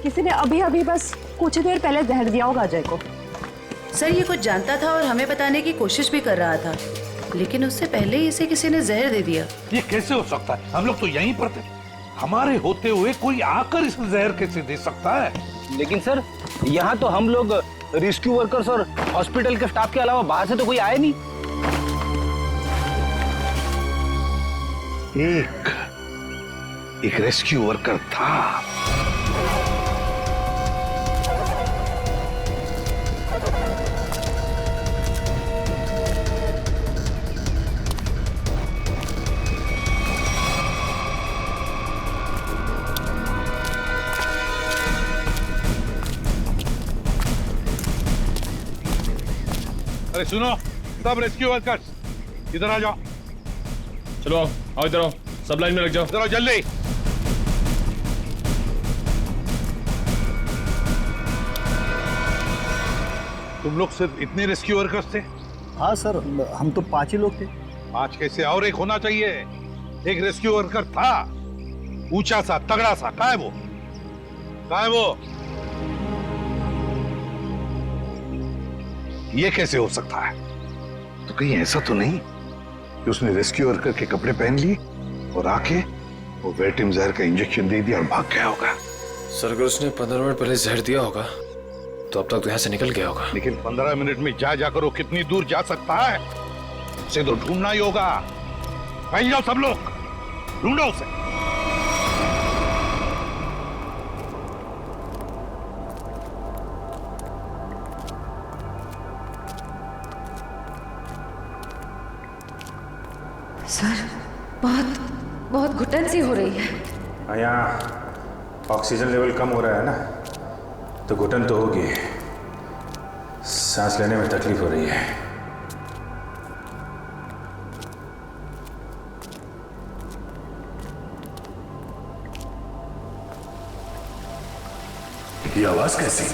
किसी ने अभी अभी बस कुछ देर पहले जहर दिया होगा अजय को। सर ये कुछ जानता था और हमें बताने की कोशिश भी कर रहा था, लेकिन उससे पहले ही इसे किसी ने जहर दे दिया। ये कैसे हो सकता है? हम लोग तो यहीं पर थे, हमारे होते हुए कोई आकर इस जहर कैसे दे सकता है? लेकिन सर यहाँ तो हम लोग रेस्क्यू वर्कर्स और हॉस्पिटल के स्टाफ के अलावा बाहर से तो कोई आया नहीं। एक रेस्क्यू वर्कर था। अरे सुनो सब रेस्क्यू वर्कर्स, इधर आ जाओ। चलो आओ इधर आओ, सब लाइन में लग जाओ। इधर आओ जल्दी। तुम लोग सिर्फ इतने रेस्क्यू वर्कर्स थे? हाँ सर, हम तो 5 ही लोग थे। 5 कैसे? और एक होना चाहिए। एक रेस्क्यू वर्कर था, ऊंचा सा, तगड़ा सा। कहाँ है वो? कहाँ है वो? ये कैसे हो सकता है? तो कहीं ऐसा तो नहीं कि उसने रेस्क्यू वर्कर के कपड़े पहन लिए और आके वो वर्टिम जहर का इंजेक्शन दे दिया और भाग गया होगा? सर अगर उसने 15 मिनट पहले जहर दिया होगा तो अब तक तो यहाँ से निकल गया होगा। लेकिन 15 मिनट में जाकर वो कितनी दूर जा सकता है? उसे तो ढूंढना ही होगा। कहीं जाओ सब लोग, ढूंढो उसे। सर बहुत बहुत घुटन सी हो रही है। यहाँ ऑक्सीजन लेवल कम हो रहा है ना, तो घुटन तो होगी। सांस लेने में तकलीफ हो रही है। ये आवाज कैसी?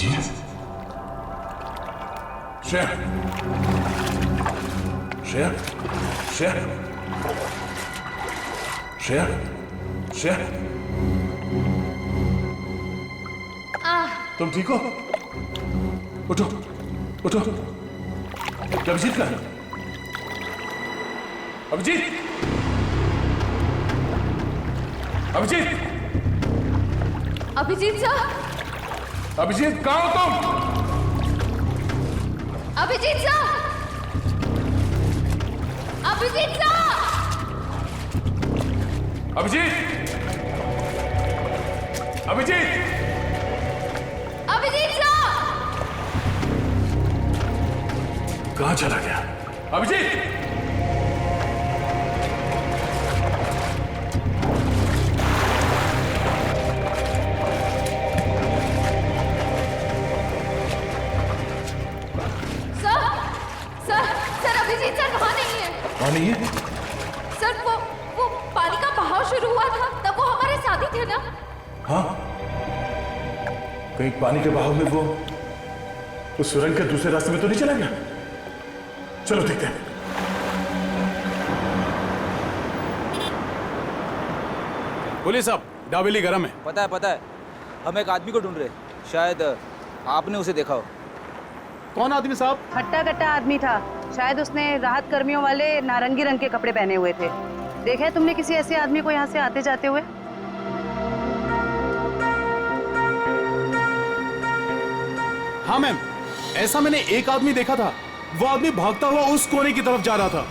अभिजीत, श्रेया, श्रेया, श्रेया, श्रेया, श्रेया, तुम ठीक हो? उठो, उठो। अभिजीत का? अभिजीत, अभिजीत, अभिजीत सर, अभिजीत कहाँ हो तुम? Abhijit sir, Abhijit sir, Abhijit, Abhijit, Abhijit sir, कहाँ चला गया? अभिजीत, अभिजीत सर वहाँ नहीं है। वहाँ नहीं है? सर वो पानी का बहाव शुरू हुआ था तब वो हमारे साथ ही थे ना। हाँ, कहीं पानी के बहाव में वो उस सुरंग के दूसरे रास्ते में तो नहीं चला गया? चलो देखते हैं। पुलिस साहब, डाबेली गरम है। पता है हम एक आदमी को ढूंढ रहे, शायद आपने उसे देखा हो। कौन आदमी साहब? हट्टा कट्टा आदमी था, शायद उसने राहत कर्मियों वाले नारंगी रंग के कपड़े पहने हुए थे। देखा है तुमने किसी ऐसे आदमी को यहाँ से आते जाते हुए? हाँ मैम, ऐसा मैंने एक आदमी देखा था। वो आदमी भागता हुआ उस कोने की तरफ जा रहा था।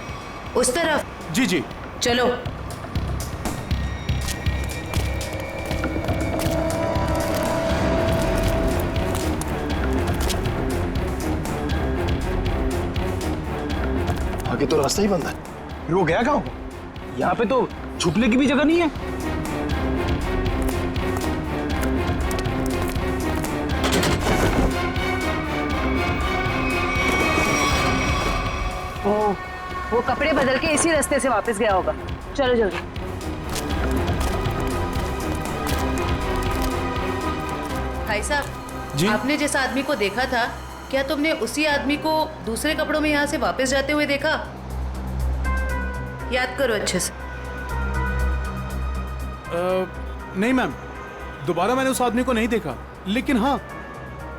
उस तरफ? जी जी। चलो। आगे तो रास्ता ही बंद है। फिर वो गया कहाँ? यहाँ पे तो छुपने की भी जगह नहीं है। वो कपड़े बदल के इसी रास्ते से वापस गया होगा। चलो जल्दी। भाई साहब, आपने जिस आदमी को देखा था, क्या तुमने उसी आदमी को दूसरे कपड़ों में यहाँ से वापस जाते हुए देखा? याद करो अच्छे से। नहीं मैम, दोबारा मैंने उस आदमी को नहीं देखा, लेकिन हाँ,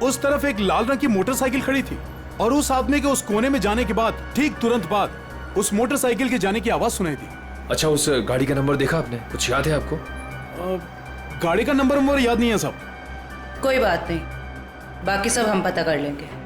उस तरफ एक लाल रंग की मोटरसाइकिल खड़ी थी और उस आदमी के उस कोने में जाने के बाद ठीक तुरंत बाद उस मोटरसाइकिल के जाने की आवाज सुनाई थी। अच्छा, उस गाड़ी का नंबर देखा आपने? कुछ याद है आपको? गाड़ी का नंबर याद नहीं है साहब। कोई बात नहीं, बाकी सब हम पता कर लेंगे।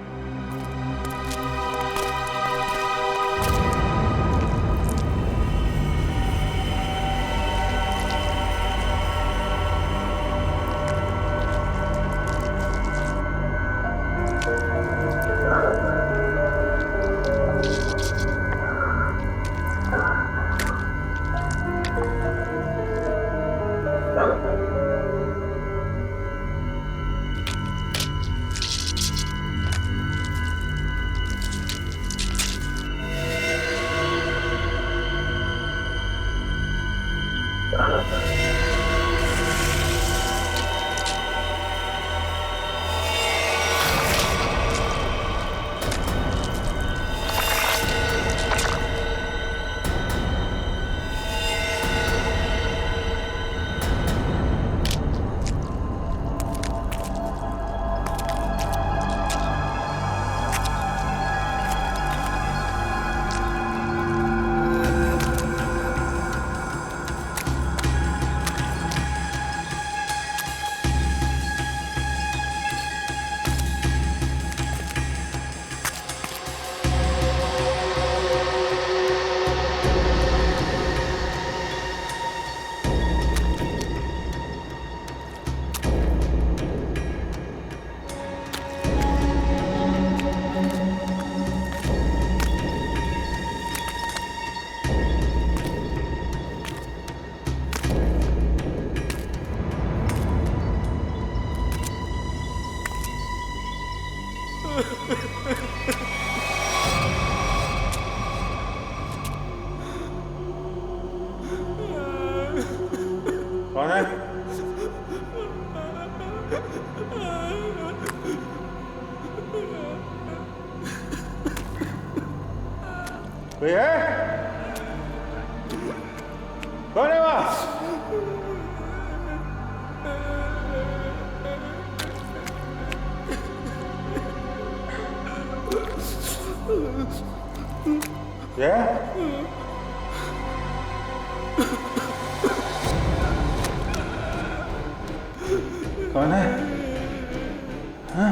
कौन है? कोई है? कौन है वहां? क्या? कौन है? हाँ?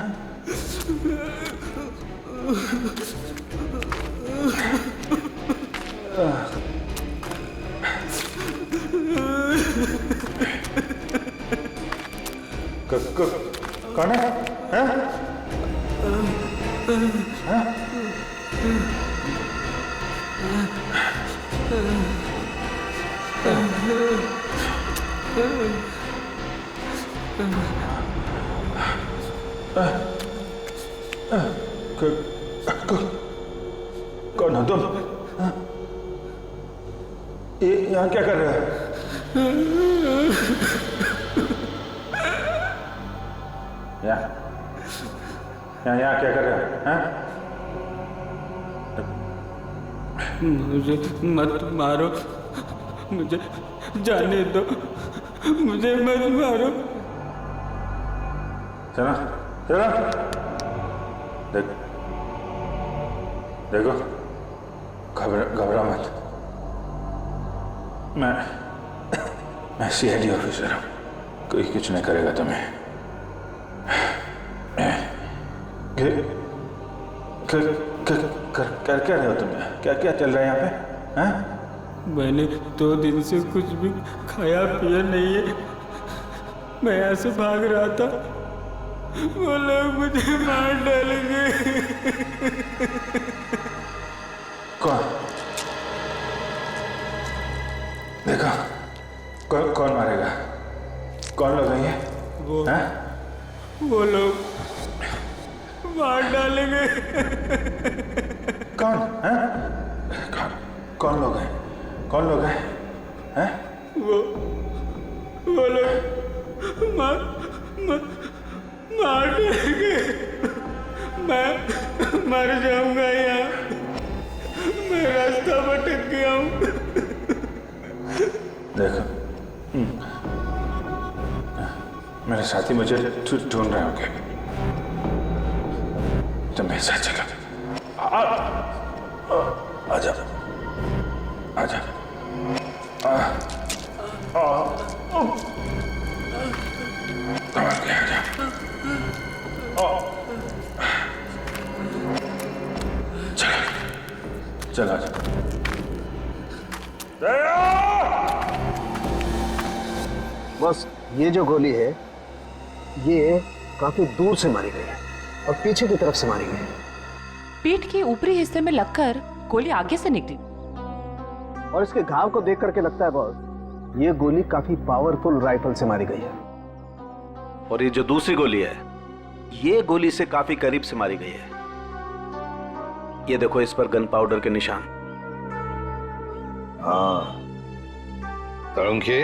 कौन है? हाँ? हाँ? कौन हो तुम? ये यहाँ क्या कर रहे हो? यहाँ क्या कर रहे हो? हाँ? मुझे मत मारो, मुझे जाने दो, मुझे मत मारो। चलो चलो, देखो घबरा मत। मैं सीआईडी ऑफिसर हूँ, कोई कुछ नहीं करेगा तुम्हें। कर क्या रहे हो तुम? क्या क्या चल रहा है यहाँ पे? हाँ? मैंने 2 दिन से कुछ भी खाया पिया नहीं है। मैं यहाँ से भाग रहा था, वो लोग मुझे मार डालेंगे। कौन? देखो कौन मारेगा? कौन लोग हैं ये? वो लोग मार डालेंगे। कौन? कौन लोग हैं? कौन लोग हैं? हैं? वो लोग मार देंगे। मैं मर जाऊंगा यहाँ, मैं रास्ता भटक गया हूँ। देखो मेरे साथी मुझे ढूंढ रहे होंगे, तुम मेरे साथ चलो। आजा आजा। चलो आजा। बस ये जो गोली है ये काफी दूर से मारी गई है और पीछे की तरफ से मारी गई है। पीठ के ऊपरी हिस्से में लगकर गोली आगे से निकली और इसके घाव को देख करके लगता है बॉस ये गोली काफी पावरफुल राइफल से मारी गई है। और ये जो दूसरी गोली है ये गोली से काफी करीब से मारी गई है। ये देखो इस पर गन पाउडर के निशान। हाँ तरुणखे,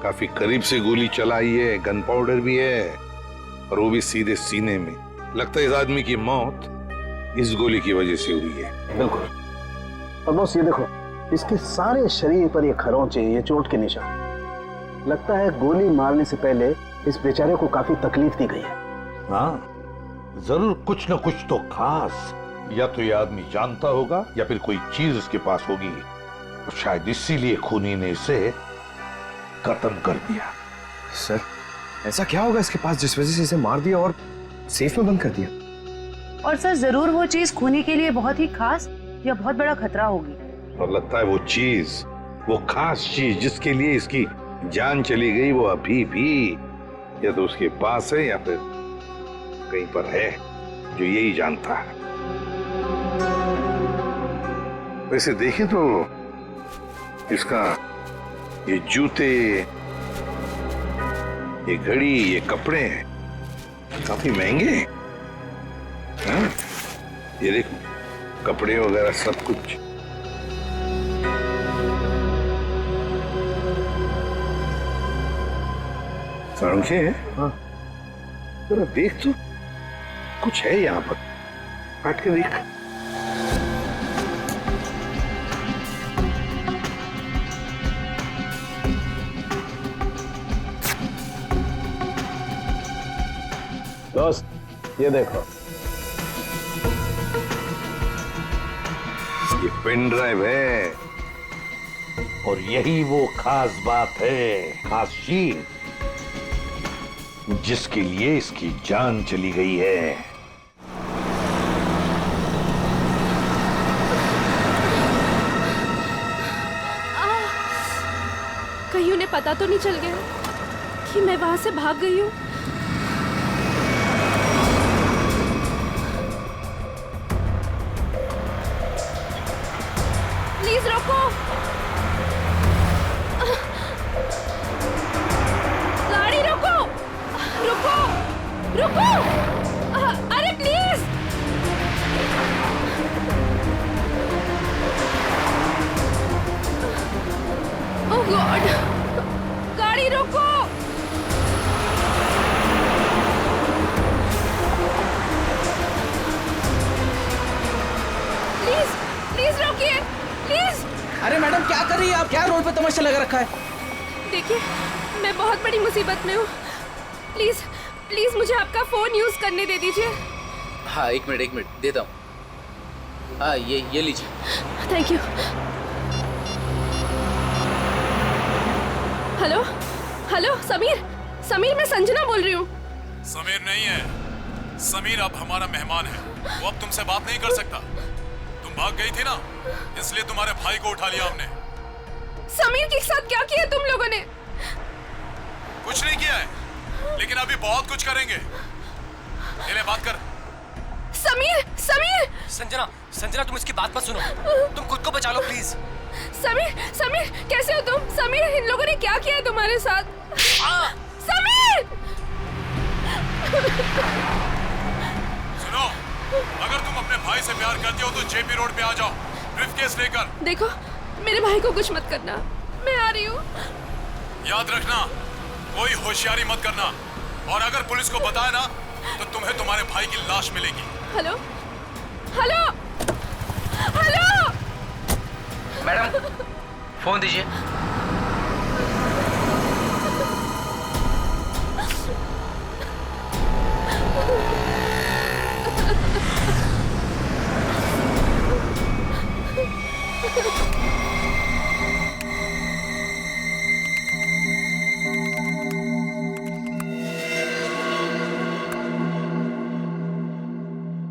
काफी करीब से गोली चलाई है, गन पाउडर भी है और वो भी सीधे सीने में। लगता है इस आदमी की मौत इस गोली की वजह से हुई है। बिल्कुल। और बॉस ये देखो इसके सारे शरीर पर ये खरोंचे, ये चोट के निशान। लगता है गोली मारने से पहले इस बेचारे को काफी तकलीफ दी गई है। हाँ जरूर कुछ न कुछ तो खास, या तो ये आदमी जानता होगा या फिर कोई चीज उसके पास होगी और शायद इसीलिए खूनी ने इसे खत्म कर दिया। सर ऐसा क्या होगा इसके पास जिस वजह से इसे मार दिया और सेफ में बंद कर दिया? और सर जरूर वो चीज खूनी के लिए बहुत ही खास या बहुत बड़ा खतरा होगी। और लगता है वो चीज, वो खास चीज जिसके लिए इसकी जान चली गई, वो अभी भी या तो उसके पास है या फिर कहीं पर है जो यही जानता है। वैसे देखें तो इसका ये जूते, ये घड़ी, ये कपड़े काफी महंगे हैं। हाँ? ये देखो कपड़े वगैरह सब कुछ। सड़के हाँ जरा देख तो कुछ है यहाँ पर, काट के देख। दोस्त ये देखो, ये पेन ड्राइव है और यही वो खास बात है, खास चीज जिसके लिए इसकी जान चली गई है। कहीं उन्हें पता तो नहीं चल गया कि मैं वहां से भाग गई हूँ? प्लीज रोको, गाड़ी रोको, रुको, रुको, अरे प्लीज। ओह गॉड, गाड़ी रोको। प्लीज प्लीज रोकिए, प्लीज। अरे मैडम क्या कर रही है आप? क्या रोड पे तमाशा लगा रखा है? देखिए मैं बहुत बड़ी मुसीबत में हूँ, प्लीज प्लीज मुझे आपका फोन यूज करने दे दीजिए। हाँ एक मिनट देता हूँ। हाँ ये लीजिए। Thank you. Hello hello, Sameer मैं संजना बोल रही हूँ। समीर नहीं है, समीर अब हमारा मेहमान है, वो अब तुमसे बात नहीं कर सकता। तुम भाग गई थी ना, इसलिए तुम्हारे भाई को उठा लिया हमने। समीर के साथ क्या किया तुम लोगों ने? कुछ नहीं किया है, लेकिन अभी बहुत कुछ करेंगे। ले बात कर। समीर संजना तुम इसकी बात मत सुनो, तुम खुद को बचा लो प्लीज। समीर कैसे हो तुम? समीर इन लोगों ने क्या किया है तुम्हारे साथ? समीर सुनो, अगर तुम अपने भाई से प्यार करते हो तो जेपी रोड पे आ जाओ, ब्रीफकेस लेकर। देखो मेरे भाई को कुछ मत करना, मैं आ रही हूँ। याद रखना, कोई होशियारी मत करना, और अगर पुलिस को बताया ना तो तुम्हें तुम्हारे भाई की लाश मिलेगी। Hello hello hello madam phone दीजिए।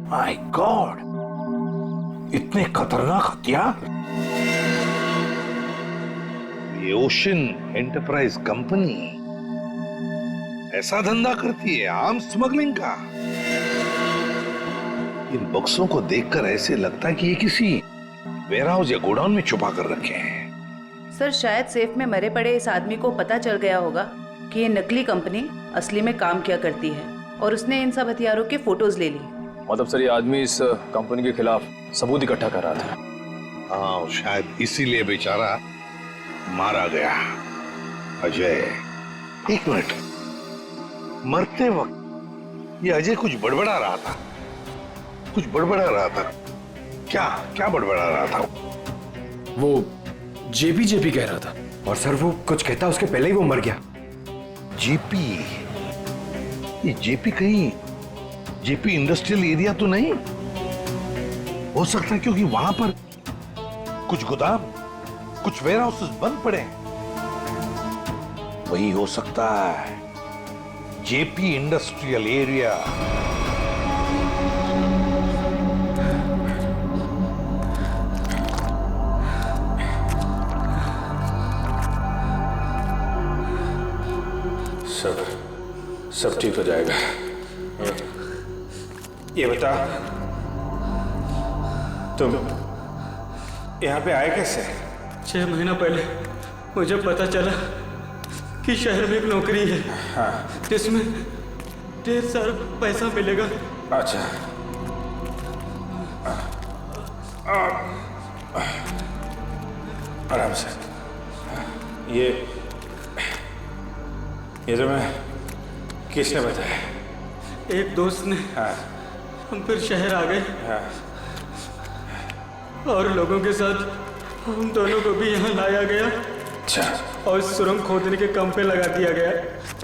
माय गॉड, इतने खतरनाक हथियार। ये ओशन एंटरप्राइज कंपनी ऐसा धंधा करती है, आर्म स्मगलिंग का। इन बक्सों को देखकर ऐसे लगता है कि ये किसी वेयरहाउस या गोडाउन में छुपा कर रखे हैं। सर शायद सेफ में मरे पड़े इस आदमी को पता चल गया होगा कि ये नकली कंपनी असली में काम किया करती है, और उसने इन सब हथियारों के फोटोज ले ली। मतलब सर ये आदमी इस कंपनी के खिलाफ सबूत इकट्ठा कर रहा था। हाँ, शायद इसीलिए बेचारा मारा गया। अजय, एक मिनट, मरते वक्त ये अजय कुछ बड़बड़ा रहा था, क्या बड़बड़ा रहा था? वो जेपी कह रहा था। और सर वो कुछ कहता उसके पहले ही वो मर गया। ये जेपी कहीं जेपी इंडस्ट्रियल एरिया तो नहीं हो सकता, क्योंकि वहां पर कुछ गोदाम, कुछ वेयरहाउसेस बंद पड़े हैं। वही हो सकता है, जेपी इंडस्ट्रियल एरिया। सब ठीक हो जाएगा। ये बता, तुम यहाँ पे आए कैसे? 6 महीना पहले मुझे पता चला कि शहर में एक नौकरी है, हाँ, जिसमें ढेर सारा पैसा मिलेगा। अच्छा, आराम से। ये तुम्हें किसने बताया? एक दोस्त ने। हाँ। हम फिर शहर आ गए। हाँ। और लोगों के साथ हम दोनों को भी यहाँ लाया गया। अच्छा। और सुरंग खोदने के काम पे लगा दिया गया।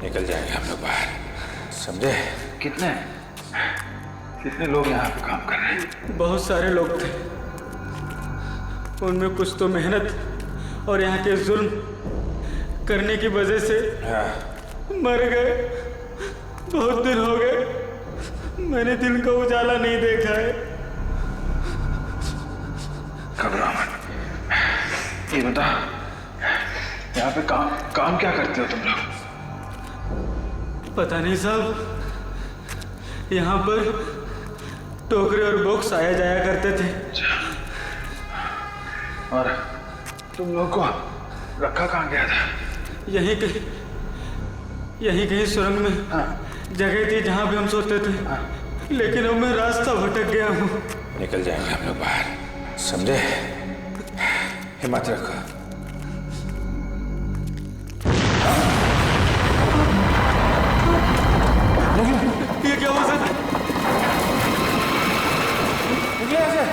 निकल जाएंगे हम लोग बाहर, समझे? कितने? कितने लोग यहाँ पे काम कर रहे हैं? बहुत सारे लोग थे। उनमें कुछ तो मेहनत और यहाँ के जुल्म करने की वजह से मर गए। बहुत दिन हो गए मैंने दिन का उजाला नहीं देखा है। घबराओ मत। ये बता, यहाँ पे काम क्या करते हो तुम लोग? पता नहीं साहब, यहाँ पर टोकरे और बॉक्स आया जाया करते थे। और तुम लोग को रखा कहाँ गया था? यहीं कहीं सुरंग में जगह थी जहाँ पे हम सोते थे, लेकिन अब मैं रास्ता भटक गया हूँ। निकल जाएंगे हम लोग बाहर, समझे? हिम्मत रखो। ये क्या हुआ सर? निकले ऐसे?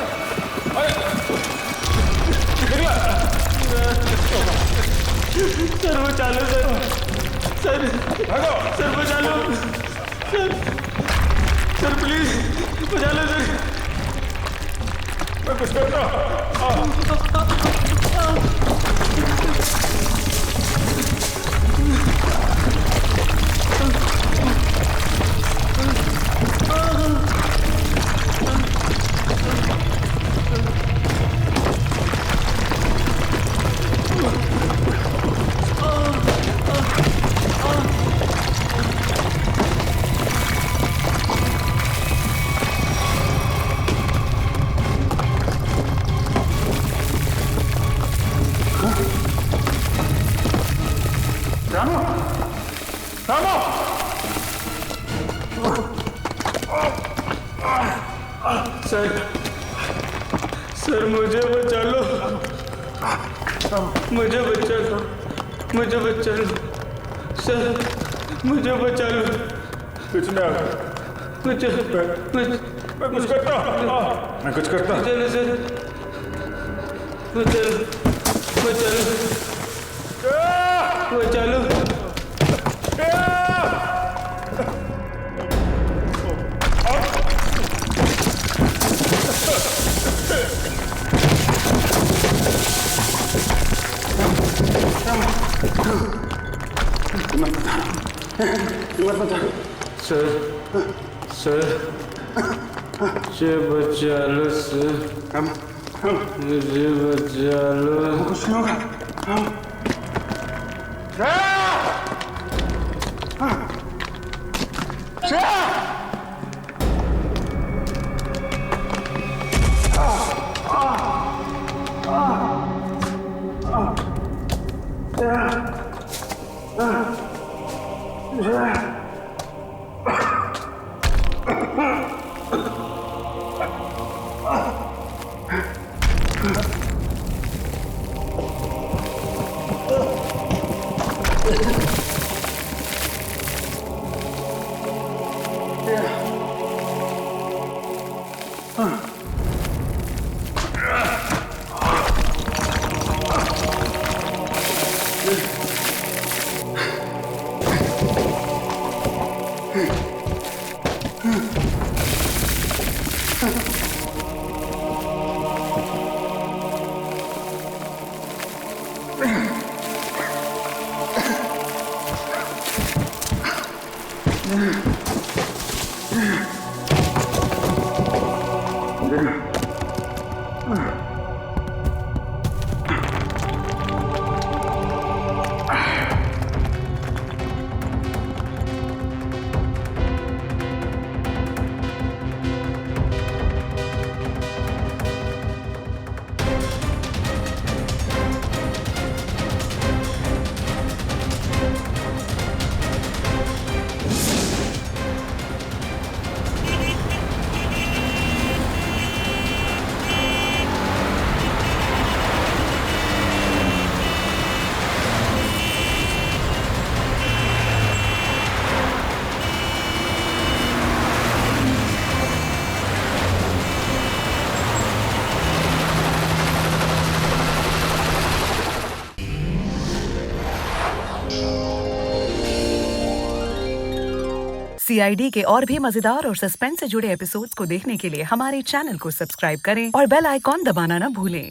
सर वो चालू सर बचा लो सर प्लीज बचा लो सर। मैं कुछ करता सर मुझे बचा लो, मुझे बचा लो सर, मुझे बचा लो। कुछ ना, मैं कुछ करता चलो सर, बचा लो। सर मुझे बचा लो सर, मुझे बचा लो। कुछ नहीं होगा। सीआईडी के और भी मजेदार और सस्पेंस से जुड़े एपिसोड्स को देखने के लिए हमारे चैनल को सब्सक्राइब करें और बेल आइकॉन दबाना न भूलें।